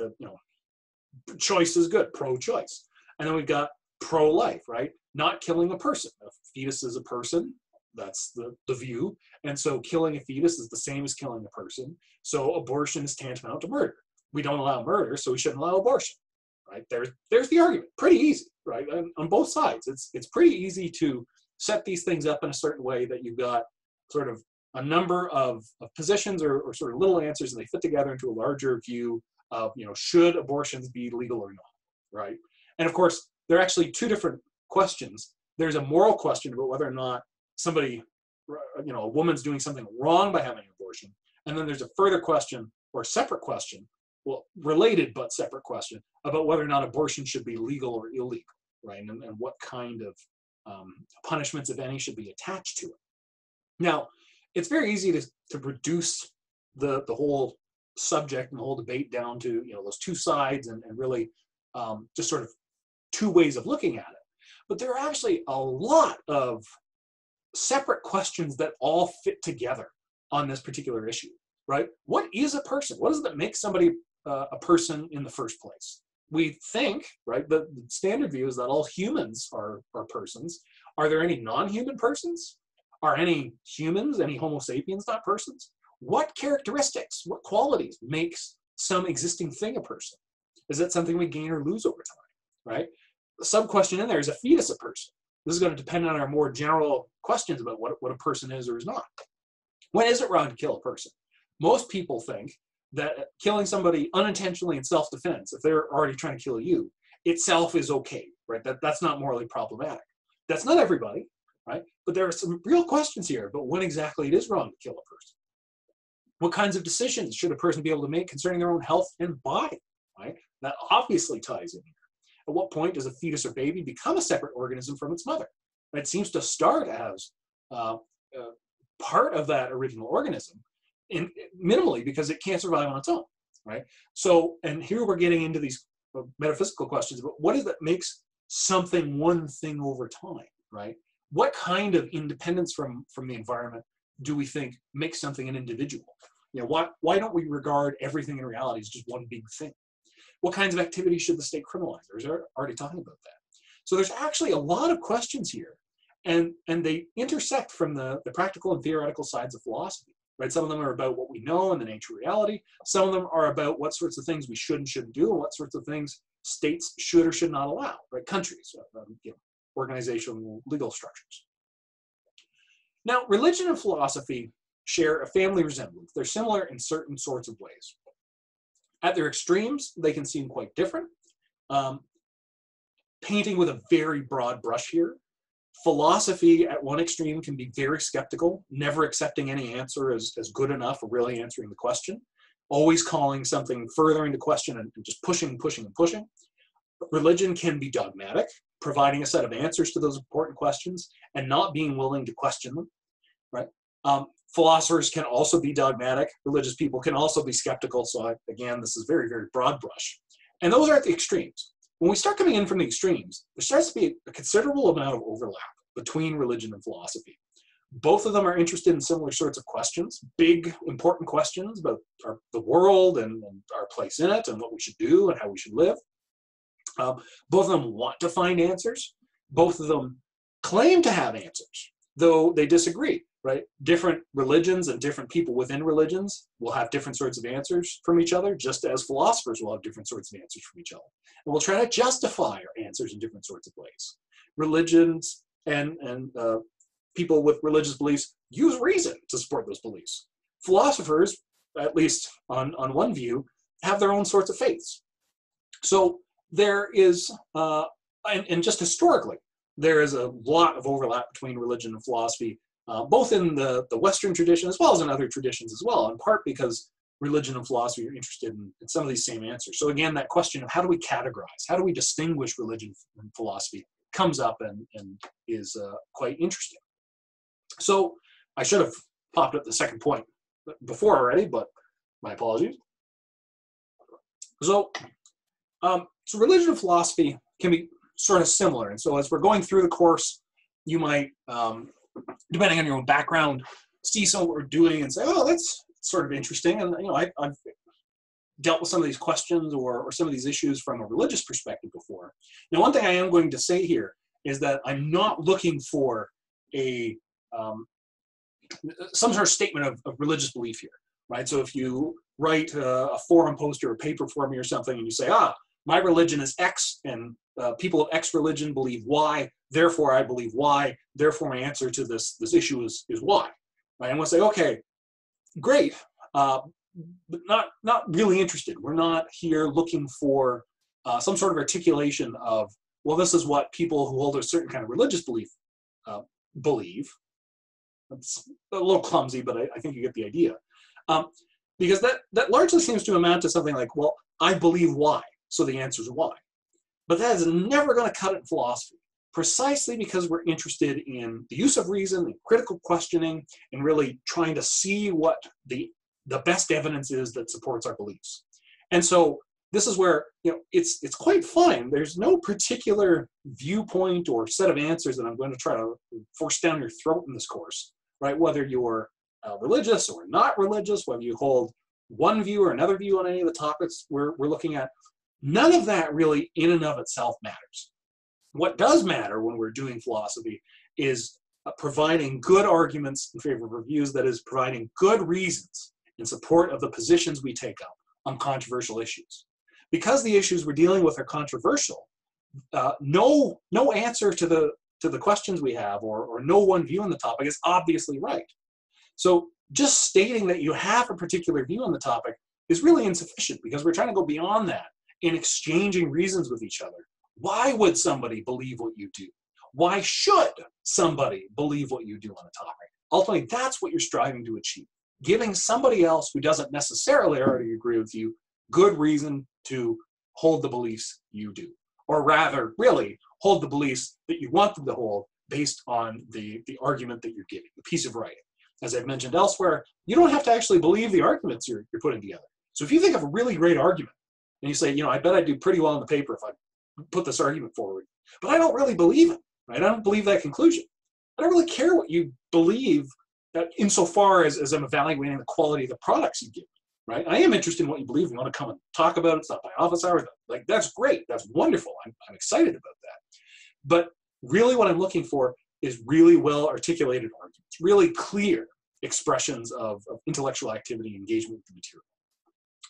S1: Choice is good, pro-choice. And then we've got pro-life, right? Not killing a person. A fetus is a person. That's the view. And so killing a fetus is the same as killing a person. So abortion is tantamount to murder. We don't allow murder, so we shouldn't allow abortion, right? There's the argument. Pretty easy, right? On both sides. It's pretty easy to set these things up in a certain way that you've got sort of a number of positions or sort of little answers, and they fit together into a larger view of, should abortions be legal or not, right? And of course, there are actually 2 different questions. There's a moral question about whether or not somebody, a woman's doing something wrong by having an abortion. And then there's a further question or separate question, well, related but separate question about whether or not abortion should be legal or illegal, right? And what kind of punishments, if any, should be attached to it. Now, it's very easy to reduce the whole subject and the whole debate down to, those 2 sides and really just sort of 2 ways of looking at it. But there are actually a lot of separate questions that all fit together on this particular issue, right? What is a person? What is it that makes somebody a person in the first place? We think, right, the standard view is that all humans are persons. Are there any non-human persons? Are any humans, any Homo sapiens not persons? What characteristics, what qualities makes some existing thing a person? Is that something we gain or lose over time, right? The sub-question in there is a fetus a person? This is going to depend on our more general questions about what a person is or is not. When is it wrong to kill a person? Most people think that killing somebody unintentionally in self-defense, if they're already trying to kill you, itself is okay, right? That's not morally problematic. That's not everybody, right? But there are some real questions here about when exactly it is wrong to kill a person. What kinds of decisions should a person be able to make concerning their own health and body, right? That obviously ties in here. At what point does a fetus or baby become a separate organism from its mother? It seems to start as part of that original organism, minimally, because it can't survive on its own, right? So, and here we're getting into these metaphysical questions about what is that makes something one thing over time, right? What kind of independence from the environment do we think makes something an individual? You know, why don't we regard everything in reality as just one big thing? What kinds of activities should the state criminalize? There's already talking about that. So there's actually a lot of questions here, and they intersect from the practical and theoretical sides of philosophy, right? Some of them are about what we know and the nature of reality. Some of them are about what sorts of things we should and shouldn't do, and what sorts of things states should or should not allow, right? Countries, you know, organizational legal structures. Now, religion and philosophy share a family resemblance. They're similar in certain sorts of ways. At their extremes, they can seem quite different. Painting with a very broad brush here, philosophy at one extreme can be very skeptical, never accepting any answer as good enough or really answering the question, always calling something further into question and just pushing. Religion can be dogmatic, providing a set of answers to those important questions and not being willing to question them, right? Philosophers can also be dogmatic. Religious people can also be skeptical. So again, this is very, very broad brush. And those are at the extremes. When we start coming in from the extremes, there starts to be a considerable amount of overlap between religion and philosophy. Both of them are interested in similar sorts of questions, big, important questions about the world and our place in it and what we should do and how we should live. Both of them want to find answers. Both of them claim to have answers, though they disagree, right? Different religions and different people within religions will have different sorts of answers from each other, just as philosophers will have different sorts of answers from each other. And we'll try to justify our answers in different sorts of ways. Religions and people with religious beliefs use reason to support those beliefs. Philosophers, at least on one view, have their own sorts of faiths. So there is, and just historically, there is a lot of overlap between religion and philosophy, both in the Western tradition as well as in other traditions as well, in part because religion and philosophy are interested in some of these same answers. So again, that question of how do we categorize, how do we distinguish religion from philosophy comes up and is quite interesting. So I should have popped up the second point before already, but my apologies. So religion and philosophy can be sort of similar. And so as we're going through the course, you might, depending on your own background, see some of what we're doing and say, oh, that's sort of interesting. And, you know, I've dealt with some of these questions or some of these issues from a religious perspective before. Now, one thing I am going to say here is that I'm not looking for some sort of statement of religious belief here, right? So if you write a forum post or a paper for me or something and you say, my religion is X and people of X religion believe Y, therefore I believe Y, therefore my answer to this issue is Y, right? I'm going to say, okay, great, but not really interested. We're not here looking for some sort of articulation of, well, this is what people who hold a certain kind of religious belief believe. It's a little clumsy, but I think you get the idea. Because that largely seems to amount to something like, well, I believe Y, so the answer is Y. But that is never going to cut it in philosophy, precisely because we're interested in the use of reason, and critical questioning, and really trying to see what the best evidence is that supports our beliefs. And so this is where, you know, it's quite fine. There's no particular viewpoint or set of answers that I'm going to try to force down your throat in this course, right? Whether you're religious or not religious, whether you hold one view or another view on any of the topics we're looking at, none of that really in and of itself matters. What does matter when we're doing philosophy is providing good arguments in favor of our views, that is, providing good reasons in support of the positions we take up on controversial issues. Because the issues we're dealing with are controversial, no answer to the questions we have or no one view on the topic is obviously right. So just stating that you have a particular view on the topic is really insufficient, because we're trying to go beyond that in exchanging reasons with each other. Why would somebody believe what you do? Why should somebody believe what you do on a topic? Ultimately, that's what you're striving to achieve. Giving somebody else who doesn't necessarily already agree with you good reason to hold the beliefs you do. Or rather, really, hold the beliefs that you want them to hold based on the argument that you're giving, the piece of writing. As I've mentioned elsewhere, you don't have to actually believe the arguments you're putting together. So if you think of a really great argument, and you say, I bet I'd do pretty well in the paper if I put this argument forward, but I don't really believe it, right? I don't believe that conclusion. I don't really care what you believe insofar as I'm evaluating the quality of the products you give, right? I am interested in what you believe. You want to come and talk about it. It's not by office hours. Like, that's great. That's wonderful. I'm excited about that. But really what I'm looking for is really well-articulated arguments, really clear expressions of intellectual activity and engagement with the material.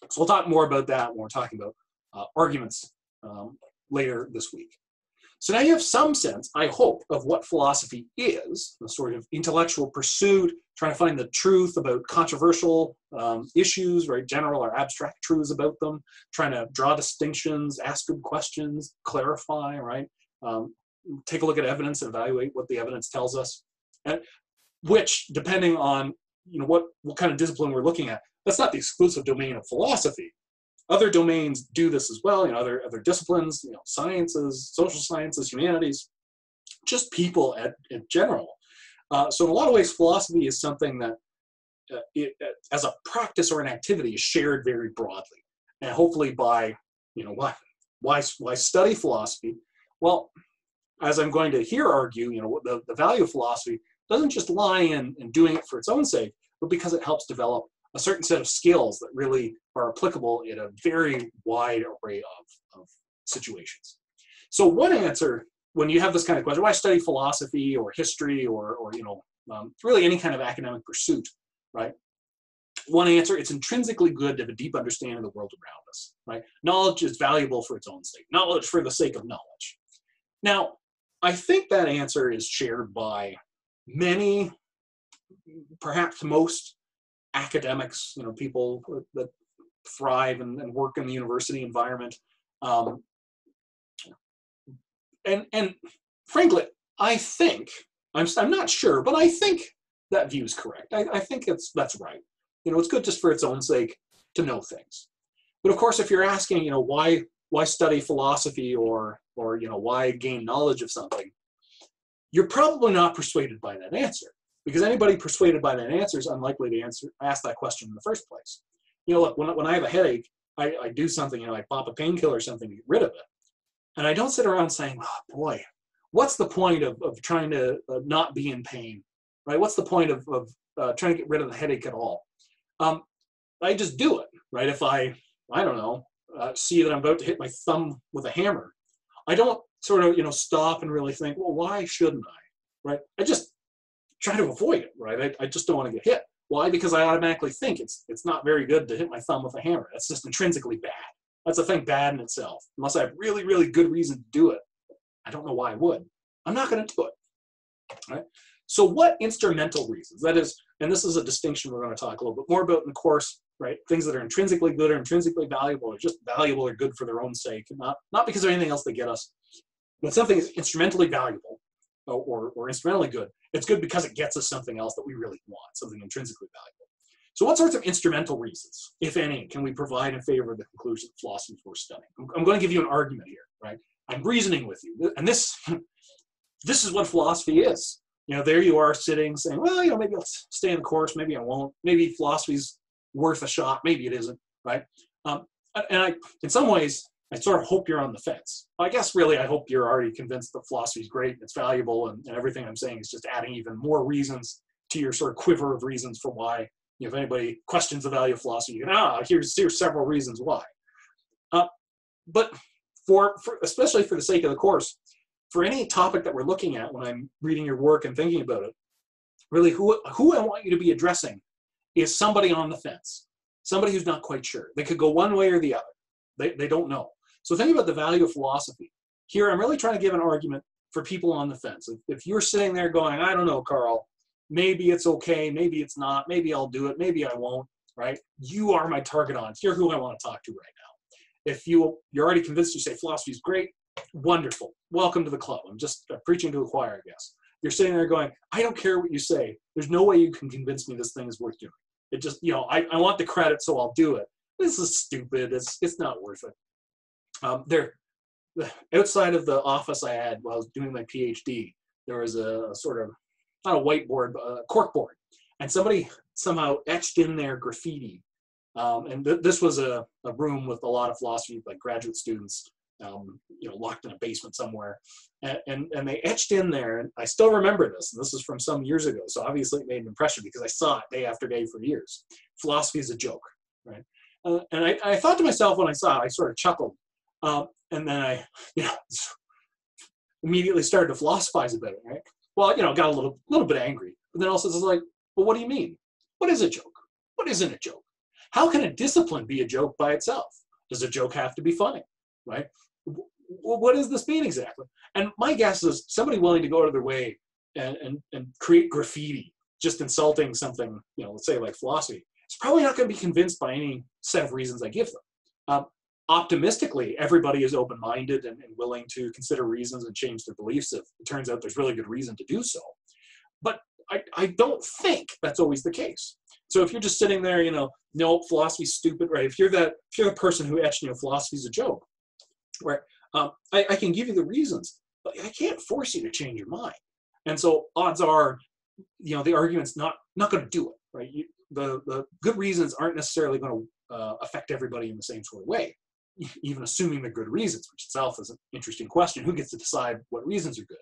S1: So we'll talk more about that when we're talking about arguments later this week. So now you have some sense, I hope, of what philosophy is, the sort of intellectual pursuit, trying to find the truth about controversial issues, right? General or abstract truths about them, trying to draw distinctions, ask good questions, clarify, right? Take a look at evidence and evaluate what the evidence tells us, and which, depending on what kind of discipline we're looking at, that's not the exclusive domain of philosophy. Other domains do this as well. Other disciplines, sciences, social sciences, humanities, just people in general. So in a lot of ways, philosophy is something that, as a practice or an activity, is shared very broadly. And hopefully, by why study philosophy? Well, as I'm going to here argue, the value of philosophy doesn't just lie in doing it for its own sake, but because it helps develop a certain set of skills that really are applicable in a very wide array of situations. So one answer, when you have this kind of question, why study philosophy or history or really any kind of academic pursuit, right? One answer, it's intrinsically good to have a deep understanding of the world around us, right? Knowledge is valuable for its own sake. Knowledge for the sake of knowledge. Now, I think that answer is shared by many, perhaps most academics, people that thrive and work in the university environment. And frankly, I think, I'm not sure, but I think that view is correct. I think that's right. It's good just for its own sake to know things. But of course, if you're asking, why study philosophy or why gain knowledge of something, you're probably not persuaded by that answer, because anybody persuaded by that answer is unlikely to ask that question in the first place. Look, when I have a headache, I do something, I pop a painkiller or something to get rid of it. And I don't sit around saying, oh boy, what's the point of trying to not be in pain, right? What's the point of trying to get rid of the headache at all? I just do it, right? If I don't know, see that I'm about to hit my thumb with a hammer, I don't sort of, stop and really think, well, why shouldn't I, right? I just try to avoid it, right? I just don't want to get hit. Why? Because I automatically think it's not very good to hit my thumb with a hammer. That's just intrinsically bad. That's a thing bad in itself. Unless I have really, really good reason to do it, I don't know why I would. I'm not going to do it, right? So what instrumental reasons? That is, and this is a distinction we're going to talk a little bit more about in the course, right? Things that are intrinsically good or intrinsically valuable, or just valuable or good for their own sake, not because of anything else they get us. When something is instrumentally valuable or instrumentally good, it's good because it gets us something else that we really want, something intrinsically valuable. So what sorts of instrumental reasons, if any, can we provide in favor of the conclusion that philosophy is worth studying? I'm going to give you an argument here, right? I'm reasoning with you. And this is what philosophy is. There you are sitting saying, well, maybe I'll stay in the course, maybe I won't. Maybe philosophy's worth a shot, maybe it isn't, right? In some ways, I sort of hope you're on the fence. I guess really I hope you're already convinced that philosophy is great, it's valuable, and everything I'm saying is just adding even more reasons to your sort of quiver of reasons for why. If anybody questions the value of philosophy, you can, here's several reasons why. But for especially for the sake of the course, for any topic that we're looking at when I'm reading your work and thinking about it, really who I want you to be addressing is somebody on the fence, somebody who's not quite sure. They could go one way or the other. They don't know. So think about the value of philosophy. Here, I'm really trying to give an argument for people on the fence. If you're sitting there going, I don't know, Carl, maybe it's okay, maybe it's not, maybe I'll do it, maybe I won't, right? You are my target audience. You're who I want to talk to right now. If you're already convinced, you say philosophy is great, wonderful. Welcome to the club. I'm just preaching to a choir, I guess. You're sitting there going, I don't care what you say. There's no way you can convince me this thing is worth doing. It just, I want the credit, so I'll do it. This is stupid. It's not worth it. Outside of the office I had while I was doing my PhD, there was a sort of, not a whiteboard, but a corkboard. And somebody somehow etched in there graffiti. This was a room with a lot of philosophy, like graduate students, locked in a basement somewhere. And they etched in there, and I still remember this, and this is from some years ago, so obviously it made an impression because I saw it day after day for years. Philosophy is a joke, right? And I thought to myself when I saw it, I sort of chuckled. And then I, immediately started to philosophize about it, right? Well, got a little bit angry. But then also it's like, well, what do you mean? What is a joke? What isn't a joke? How can a discipline be a joke by itself? Does a joke have to be funny, right? What does this mean exactly? And my guess is somebody willing to go out of their way and create graffiti, just insulting something, let's say like philosophy, is probably not going to be convinced by any set of reasons I give them. Optimistically, everybody is open-minded and willing to consider reasons and change their beliefs if it turns out there's really good reason to do so. But I don't think that's always the case. So if you're just sitting there, no, philosophy's stupid, right? If you're the person who etched, philosophy's a joke, right? I can give you the reasons, but I can't force you to change your mind. And so odds are, the argument's not going to do it, right? The good reasons aren't necessarily going to affect everybody in the same sort of way, even assuming they're good reasons, which itself is an interesting question. Who gets to decide what reasons are good?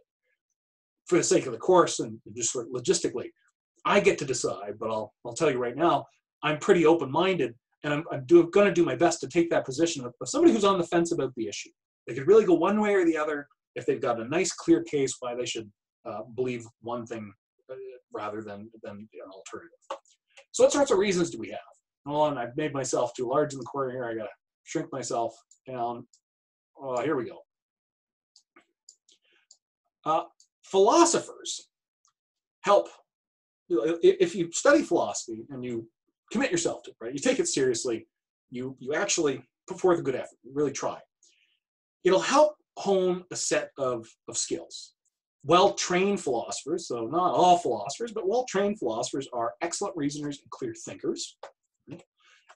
S1: For the sake of the course and just sort of logistically, I get to decide, but I'll tell you right now, I'm pretty open-minded, and I'm going to do my best to take that position of somebody who's on the fence about the issue. They could really go one way or the other if they've got a nice, clear case why they should believe one thing rather than an alternative. So what sorts of reasons do we have? Well, and I've made myself too large in the corner here. I got to shrink myself down. Oh, here we go. Philosophers help. If you study philosophy and you commit yourself to it, right? You take it seriously. You actually put forth a good effort. You really try. It'll help hone a set of skills. Well-trained philosophers, so not all philosophers, but well-trained philosophers are excellent reasoners and clear thinkers.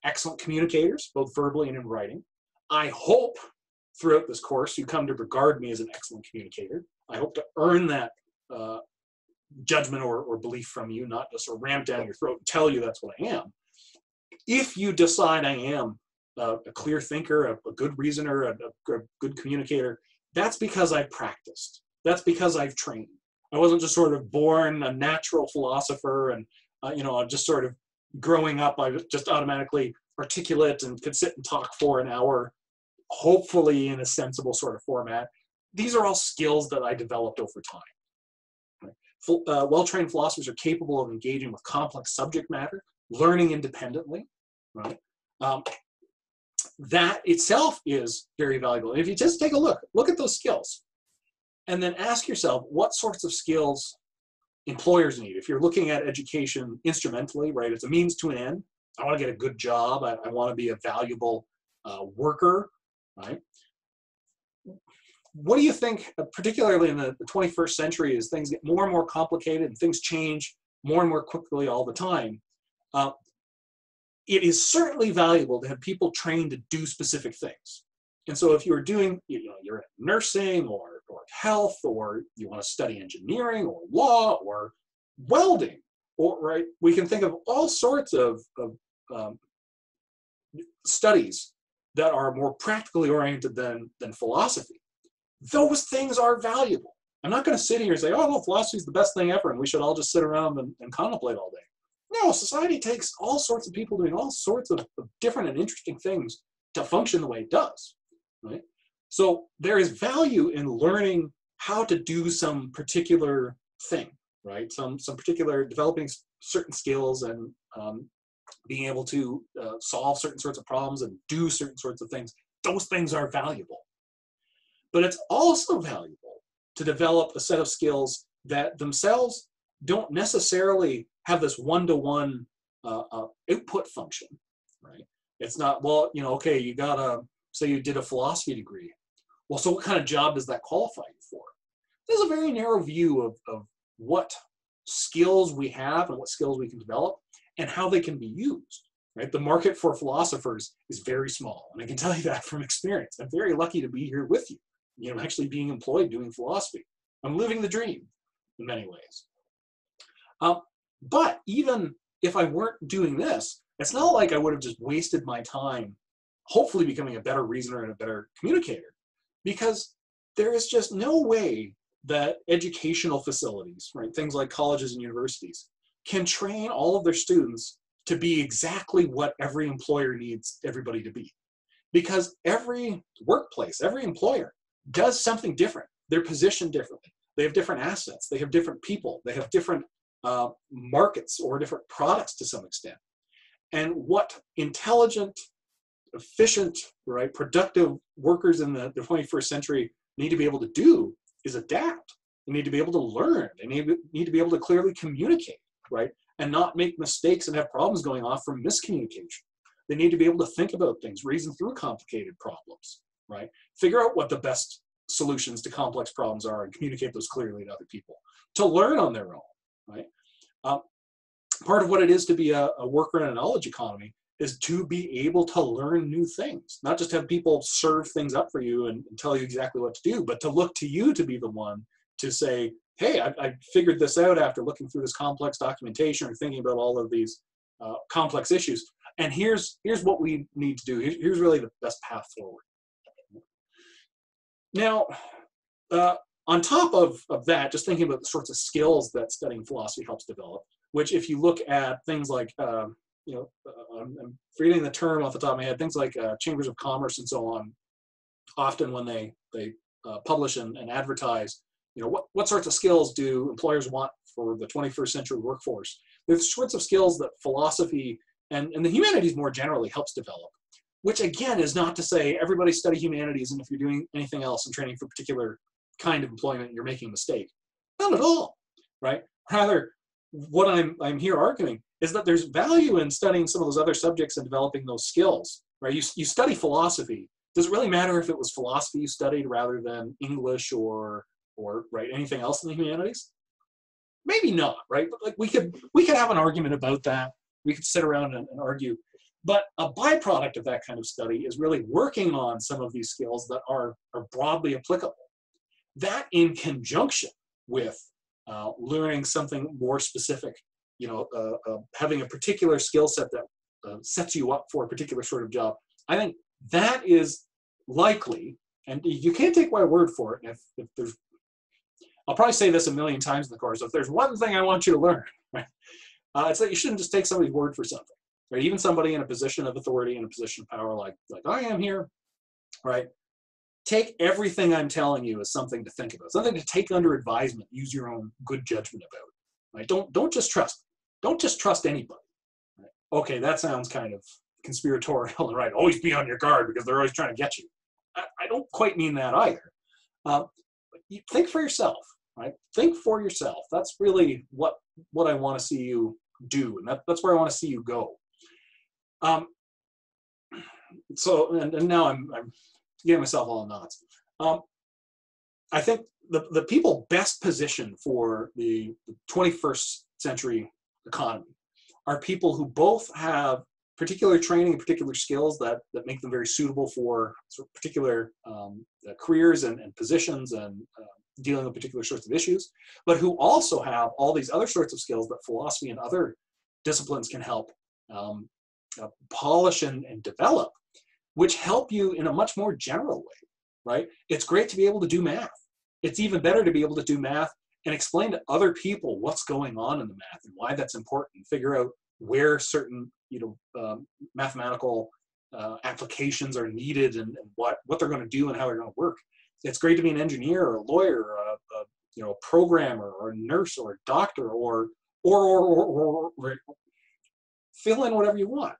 S1: Excellent communicators, both verbally and in writing. I hope throughout this course you come to regard me as an excellent communicator. I hope to earn that judgment or belief from you, not just sort of ram down your throat and tell you that's what I am. If you decide I am a clear thinker, a good reasoner, a good communicator, that's because I've practiced. That's because I've trained. I wasn't just sort of born a natural philosopher and, just sort of growing up, I was just automatically articulate and could sit and talk for an hour, hopefully in a sensible sort of format. These are all skills that I developed over time. Right? Well-trained philosophers are capable of engaging with complex subject matter, learning independently. Right? That itself is very valuable. And if you just take a look at those skills, and then ask yourself what sorts of skills employers need. If you're looking at education instrumentally, right, it's a means to an end. I want to get a good job. I want to be a valuable worker, right? What do you think, particularly in the 21st century, as things get more and more complicated and things change more and more quickly all the time, it is certainly valuable to have people trained to do specific things. And so if you're doing, you're in nursing or health, or you want to study engineering or law or welding, or right, we can think of all sorts of studies that are more practically oriented than philosophy. Those things are valuable. I'm not going to sit here and say, oh, no, philosophy is the best thing ever, and we should all just sit around and contemplate all day. No, society takes all sorts of people doing all sorts of different and interesting things to function the way it does. Right? So there is value in learning how to do some particular thing, right? Some particular, developing certain skills and being able to solve certain sorts of problems and do certain sorts of things. Those things are valuable. But it's also valuable to develop a set of skills that themselves don't necessarily have this one-to-one output function, right? It's not, well, okay, you got a, say you did a philosophy degree. Well, so what kind of job does that qualify you for? There's a very narrow view of what skills we have and what skills we can develop and how they can be used, right? The market for philosophers is very small, and I can tell you that from experience. I'm very lucky to be here with you, actually being employed doing philosophy. I'm living the dream in many ways. But even if I weren't doing this, it's not like I would have just wasted my time hopefully becoming a better reasoner and a better communicator, because there is just no way that educational facilities, right, things like colleges and universities, can train all of their students to be exactly what every employer needs everybody to be. Because every workplace, every employer does something different. They're positioned differently. They have different assets. They have different people. They have different markets or different products to some extent. And what intelligent, efficient, right, productive workers in the 21st century need to be able to do is adapt. They need to be able to learn. They need to be able to clearly communicate, right, and not make mistakes and have problems going off from miscommunication. They need to be able to think about things, reason through complicated problems, right, figure out what the best solutions to complex problems are and communicate those clearly to other people, to learn on their own, right? Part of what it is to be a worker in a knowledge economy is to be able to learn new things, not just have people serve things up for you and tell you exactly what to do, but to look to you to be the one to say, hey, I figured this out after looking through this complex documentation or thinking about all of these complex issues. And here's what we need to do. Here's really the best path forward. Now, on top of that, just thinking about the sorts of skills that studying philosophy helps develop, which if you look at things like, I'm forgetting the term off the top of my head, things like chambers of commerce and so on, often when they publish and advertise, what sorts of skills do employers want for the 21st century workforce? There's sorts of skills that philosophy and the humanities more generally helps develop, which again is not to say everybody study humanities and if you're doing anything else and training for a particular kind of employment, you're making a mistake. Not at all, right? Rather, what I'm here arguing is that there's value in studying some of those other subjects and developing those skills, right? You study philosophy. Does it really matter if it was philosophy you studied rather than English or right, anything else in the humanities? Maybe not, right? But like we could have an argument about that. We could sit around and argue. But a byproduct of that kind of study is really working on some of these skills that are broadly applicable. That in conjunction with learning something more specific, having a particular skill set that sets you up for a particular sort of job, I think that is likely, and you can't take my word for it. If there's, I'll probably say this a million times in the course, if there's one thing I want you to learn, right, it's that you shouldn't just take somebody's word for something, right? Even somebody in a position of authority, in a position of power like I am here, right? Take everything I'm telling you as something to think about, something to take under advisement, use your own good judgment about, right? Don't just trust. Don't just trust anybody. Right? Okay, that sounds kind of conspiratorial, right? Always be on your guard because they're always trying to get you. I don't quite mean that either. You think for yourself, right? Think for yourself. That's really what I want to see you do, and that's where I want to see you go. So, and now I'm getting myself all in knots. I think the people best positioned for the 21st century economy are people who both have particular training and particular skills that make them very suitable for sort of particular careers and positions and dealing with particular sorts of issues, but who also have all these other sorts of skills that philosophy and other disciplines can help polish and develop, which help you in a much more general way, right? It's great to be able to do math. It's even better to be able to do math and explain to other people what's going on in the math and why that's important, figure out where certain mathematical applications are needed and what they're going to do and how they're going to work. It's great to be an engineer or a lawyer or a programmer or a nurse or a doctor or fill in whatever you want.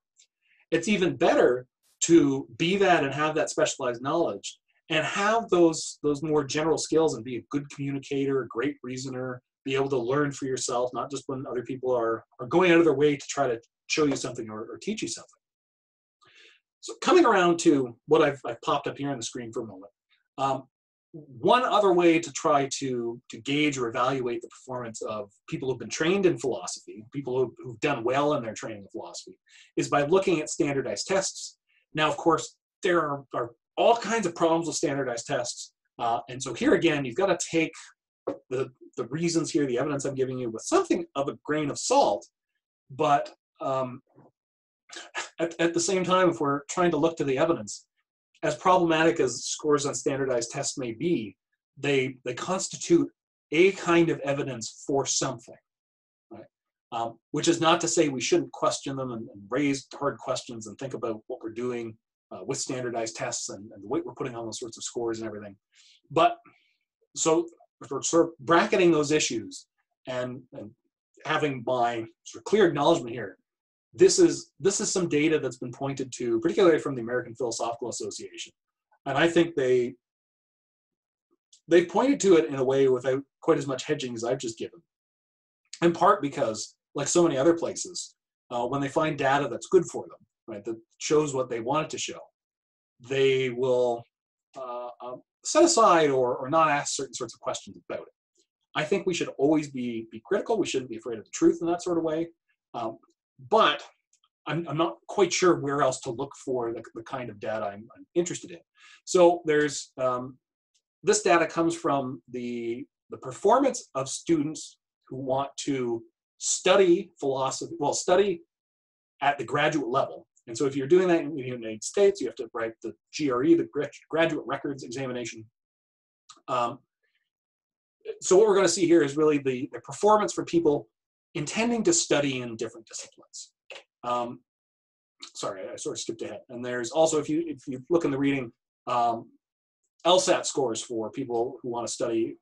S1: It's even better to be that and have that specialized knowledge and have those more general skills and be a good communicator, a great reasoner, be able to learn for yourself, not just when other people are going out of their way to try to show you something or teach you something. So coming around to what I've popped up here on the screen for a moment. One other way to try to gauge or evaluate the performance of people who've been trained in philosophy, people who've done well in their training in philosophy, is by looking at standardized tests. Now, of course, there are all kinds of problems with standardized tests. And so here again, you've got to take the reasons here, the evidence I'm giving you, with something of a grain of salt. But at the same time, if we're trying to look to the evidence, as problematic as scores on standardized tests may be, they constitute a kind of evidence for something, right? Which is not to say we shouldn't question them and raise hard questions and think about what we're doing with standardized tests and the weight we're putting on those sorts of scores and everything. But so we're sort of bracketing those issues and having my sort of clear acknowledgement here. This is some data that's been pointed to, particularly from the American Philosophical Association. And I think they've pointed to it in a way without quite as much hedging as I've just given. In part because, like so many other places, when they find data that's good for them, right, that shows what they want it to show, they will set aside or not ask certain sorts of questions about it. I think we should always be critical. We shouldn't be afraid of the truth in that sort of way. But I'm not quite sure where else to look for the kind of data I'm interested in. So there's this data comes from the performance of students who want to study philosophy, well, study at the graduate level. And so if you're doing that in the United States, you have to write the GRE, the Graduate Records Examination. So what we're going to see here is really the performance for people intending to study in different disciplines. Sorry, I sort of skipped ahead. And there's also, if you look in the reading, LSAT scores for people who want to study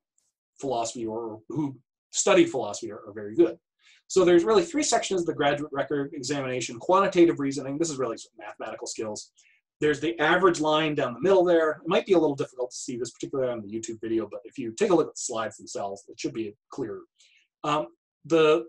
S1: philosophy or who study philosophy are very good. So there's really three sections of the graduate record examination: quantitative reasoning. This is really mathematical skills. There's the average line down the middle there. It might be a little difficult to see this, particularly on the YouTube video, but if you take a look at the slides themselves, it should be clearer. The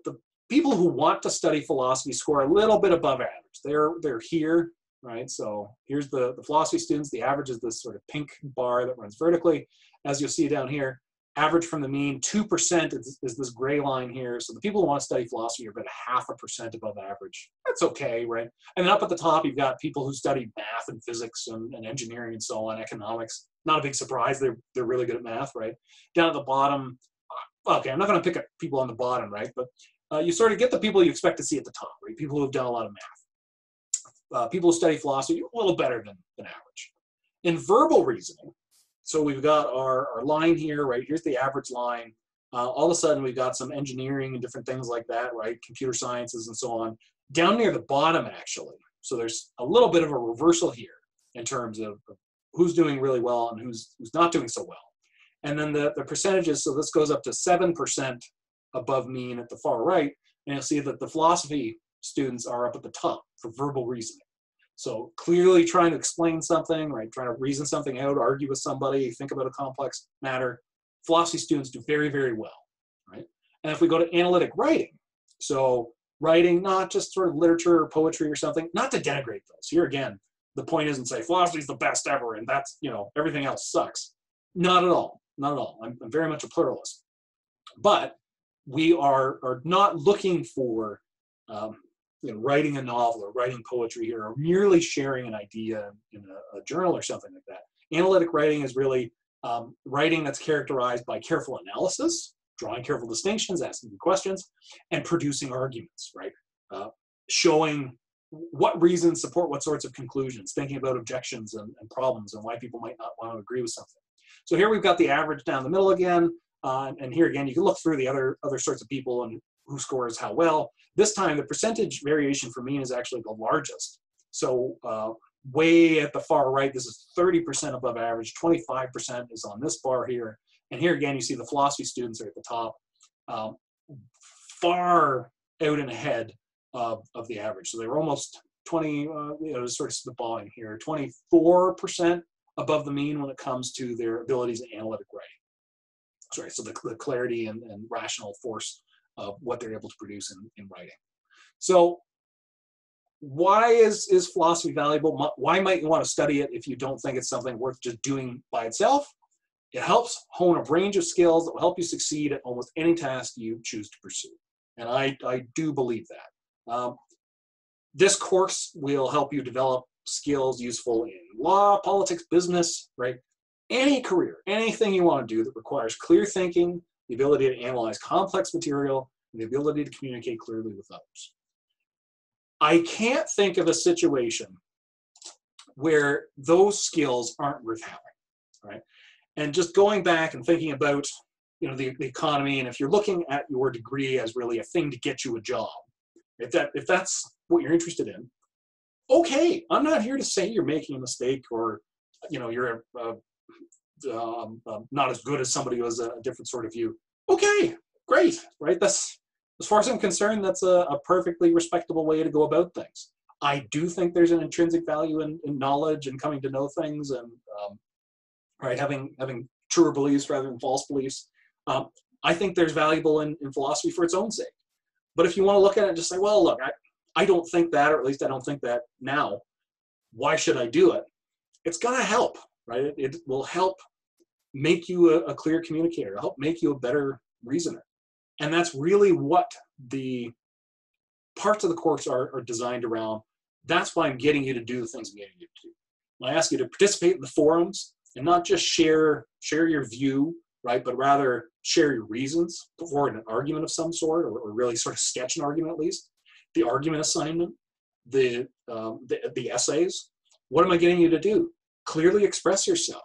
S1: people who want to study philosophy score a little bit above average. They're here, right? So here's the philosophy students. The average is this sort of pink bar that runs vertically. As you'll see down here, average from the mean, 2% is this gray line here. So the people who want to study philosophy are about 0.5% above average. That's okay, right? And then up at the top, you've got people who study math and physics and engineering and so on, economics. Not a big surprise, they're really good at math, right? Down at the bottom, okay, I'm not going to pick up people on the bottom, right? But you sort of get the people you expect to see at the top, right? People who have done a lot of math. People who study philosophy, a little better than average. In verbal reasoning, so we've got our line here, right? Here's the average line. All of a sudden, we've got some engineering and different things like that, right? Computer sciences and so on. Down near the bottom, actually. So there's a little bit of a reversal here in terms of who's doing really well and who's not doing so well. And then the percentages, so this goes up to 7% above mean at the far right. And you'll see that the philosophy students are up at the top for verbal reasoning. So clearly trying to explain something, right? Trying to reason something out, argue with somebody, think about a complex matter. Philosophy students do very, very well, right? And if we go to analytic writing, so writing, not just sort of literature or poetry or something, not to denigrate those. Here again, the point isn't say philosophy is the best ever and that's, everything else sucks. Not at all, not at all. I'm very much a pluralist. But we are not looking for writing a novel or writing poetry here, or merely sharing an idea in a journal or something like that. Analytic writing is really writing that's characterized by careful analysis, drawing careful distinctions, asking good questions, and producing arguments, right? Showing what reasons support what sorts of conclusions, thinking about objections and problems and why people might not want to agree with something. So here we've got the average down the middle again, and here again, you can look through the other sorts of people and who scores how well. This time, the percentage variation for mean is actually the largest. So way at the far right, this is 30% above average, 25% is on this bar here. And here again, you see the philosophy students are at the top, far out and ahead of the average. So they were almost 20, sort of spitballing here, 24% above the mean when it comes to their abilities in analytic writing. so the clarity and rational force of what they're able to produce in writing. So why is philosophy valuable? Why might you want to study it if you don't think it's something worth just doing by itself? It helps hone a range of skills that will help you succeed at almost any task you choose to pursue. And I do believe that. This course will help you develop skills useful in law, politics, business, right? Any career, anything you want to do that requires clear thinking, the ability to analyze complex material, and the ability to communicate clearly with others. I can't think of a situation where those skills aren't worth having, right? And just going back and thinking about, the economy, and if you're looking at your degree as really a thing to get you a job, if that's what you're interested in, okay, I'm not here to say you're making a mistake or, you're not as good as somebody who has a different sort of view. Okay, great, right? That's, as far as I'm concerned, that's a perfectly respectable way to go about things. I do think there's an intrinsic value in knowledge and coming to know things, and right, having truer beliefs rather than false beliefs. I think there's valuable in philosophy for its own sake. But if you want to look at it and just say, well, look, I don't think that, or at least I don't think that now, why should I do it? It's going to help, right? It will help make you a clear communicator, help make you a better reasoner. And that's really what the parts of the course are designed around. That's why I'm getting you to do the things I'm getting you to do. I ask you to participate in the forums and not just share your view, right, but rather share your reasons for an argument of some sort, or really sort of sketch an argument at least. The argument assignment, the essays. What am I getting you to do? Clearly express yourself,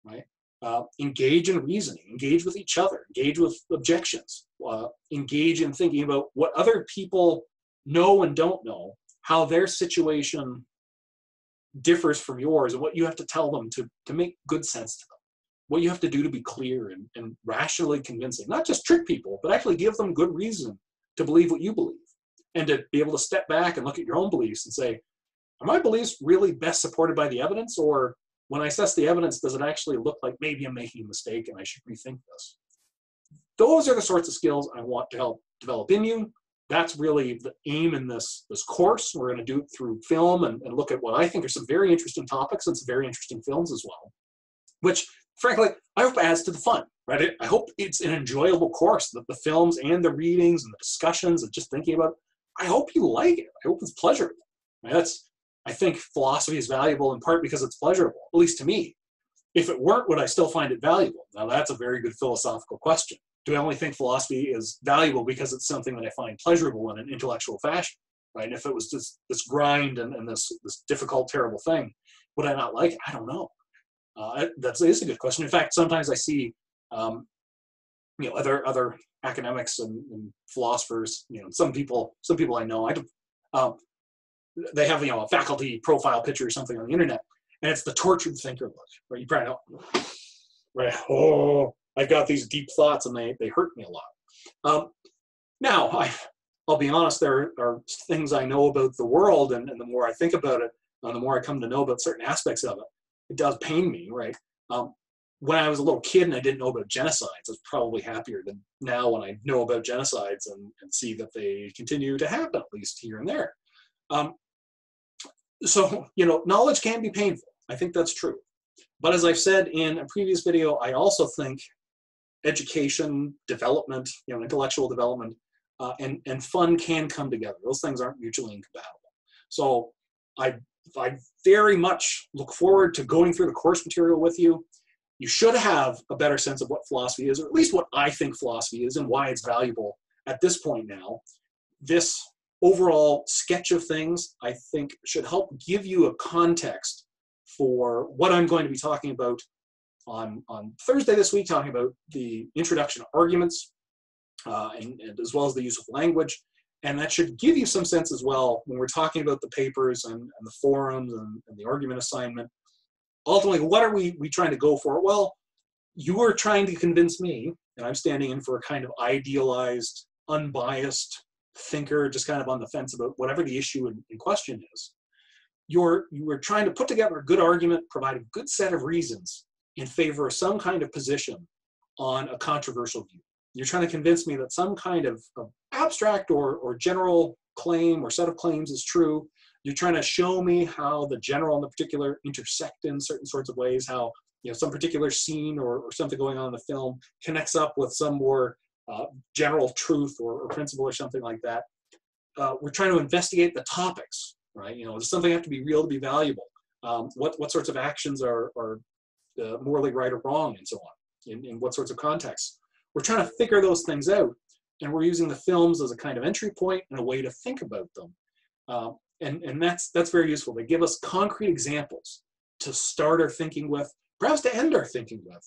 S1: right? Engage in reasoning, engage with each other, engage with objections, engage in thinking about what other people know and don't know, how their situation differs from yours, and what you have to tell them to make good sense to them. What you have to do to be clear and rationally convincing, not just trick people, but actually give them good reason to believe what you believe, and to be able to step back and look at your own beliefs and say, are my beliefs really best supported by the evidence, or when I assess the evidence, does it actually look like maybe I'm making a mistake and I should rethink this? Those are the sorts of skills I want to help develop in you. That's really the aim in this course. We're going to do it through film and look at what I think are some very interesting topics and some very interesting films as well, which frankly, I hope adds to the fun, right? I hope it's an enjoyable course, that the films and the readings and the discussions and just thinking about it, I hope you like it. I hope it's pleasurable. Right? I think philosophy is valuable in part because it's pleasurable, at least to me. If it weren't, would I still find it valuable? Now that's a very good philosophical question. Do I only think philosophy is valuable because it's something that I find pleasurable in an intellectual fashion? Right? And if it was just this grind and this difficult, terrible thing, would I not like it? I don't know. That is a good question. In fact, sometimes I see, other academics and philosophers. Some people I know. They have a faculty profile picture or something on the internet, and it's the tortured thinker look. Right? You probably know. Right? Oh, I've got these deep thoughts, and they hurt me a lot. Now, I'll be honest. There are things I know about the world, and the more I think about it, the more I come to know about certain aspects of it. It does pain me, right? When I was a little kid and I didn't know about genocides, I was probably happier than now when I know about genocides and see that they continue to happen, at least here and there. So, knowledge can be painful. I think that's true. But as I've said in a previous video, I also think education, development, intellectual development, and fun can come together. Those things aren't mutually incompatible. So I very much look forward to going through the course material with you. You should have a better sense of what philosophy is, or at least what I think philosophy is and why it's valuable at this point now. This overall sketch of things, I think, should help give you a context for what I'm going to be talking about on Thursday this week, talking about the introduction to arguments, and as well as the use of language. And that should give you some sense as well when we're talking about the papers and the forums and the argument assignment. Ultimately, what are we trying to go for? Well, you are trying to convince me, and I'm standing in for a kind of idealized, unbiased thinker, just kind of on the fence about whatever the issue in question is. You are trying to put together a good argument, provide a good set of reasons in favor of some kind of position on a controversial view. You're trying to convince me that some kind of abstract or general claim or set of claims is true. You're trying to show me how the general and the particular intersect in certain sorts of ways, how some particular scene or something going on in the film connects up with some more general truth or principle or something like that. We're trying to investigate the topics, right? Does something have to be real to be valuable? What sorts of actions are morally right or wrong, and so on, in what sorts of contexts? We're trying to figure those things out, and we're using the films as a kind of entry point and a way to think about them. And that's very useful. They give us concrete examples to start our thinking with, perhaps to end our thinking with,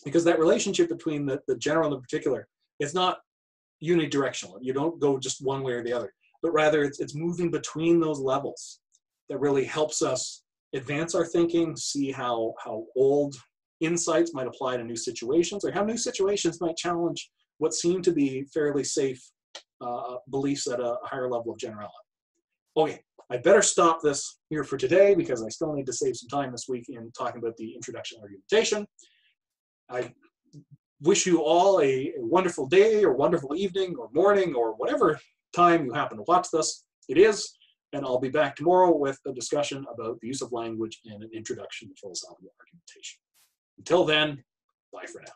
S1: because that relationship between the general and the particular is not unidirectional. You don't go just one way or the other, but rather it's moving between those levels that really helps us advance our thinking, see how old insights might apply to new situations, or how new situations might challenge what seem to be fairly safe beliefs at a higher level of generality. Okay, I better stop this here for today because I still need to save some time this week in talking about the introduction argumentation. I wish you all a wonderful day or wonderful evening or morning or whatever time you happen to watch this. It is, and I'll be back tomorrow with a discussion about the use of language and an introduction to philosophical argumentation. Until then, bye for now.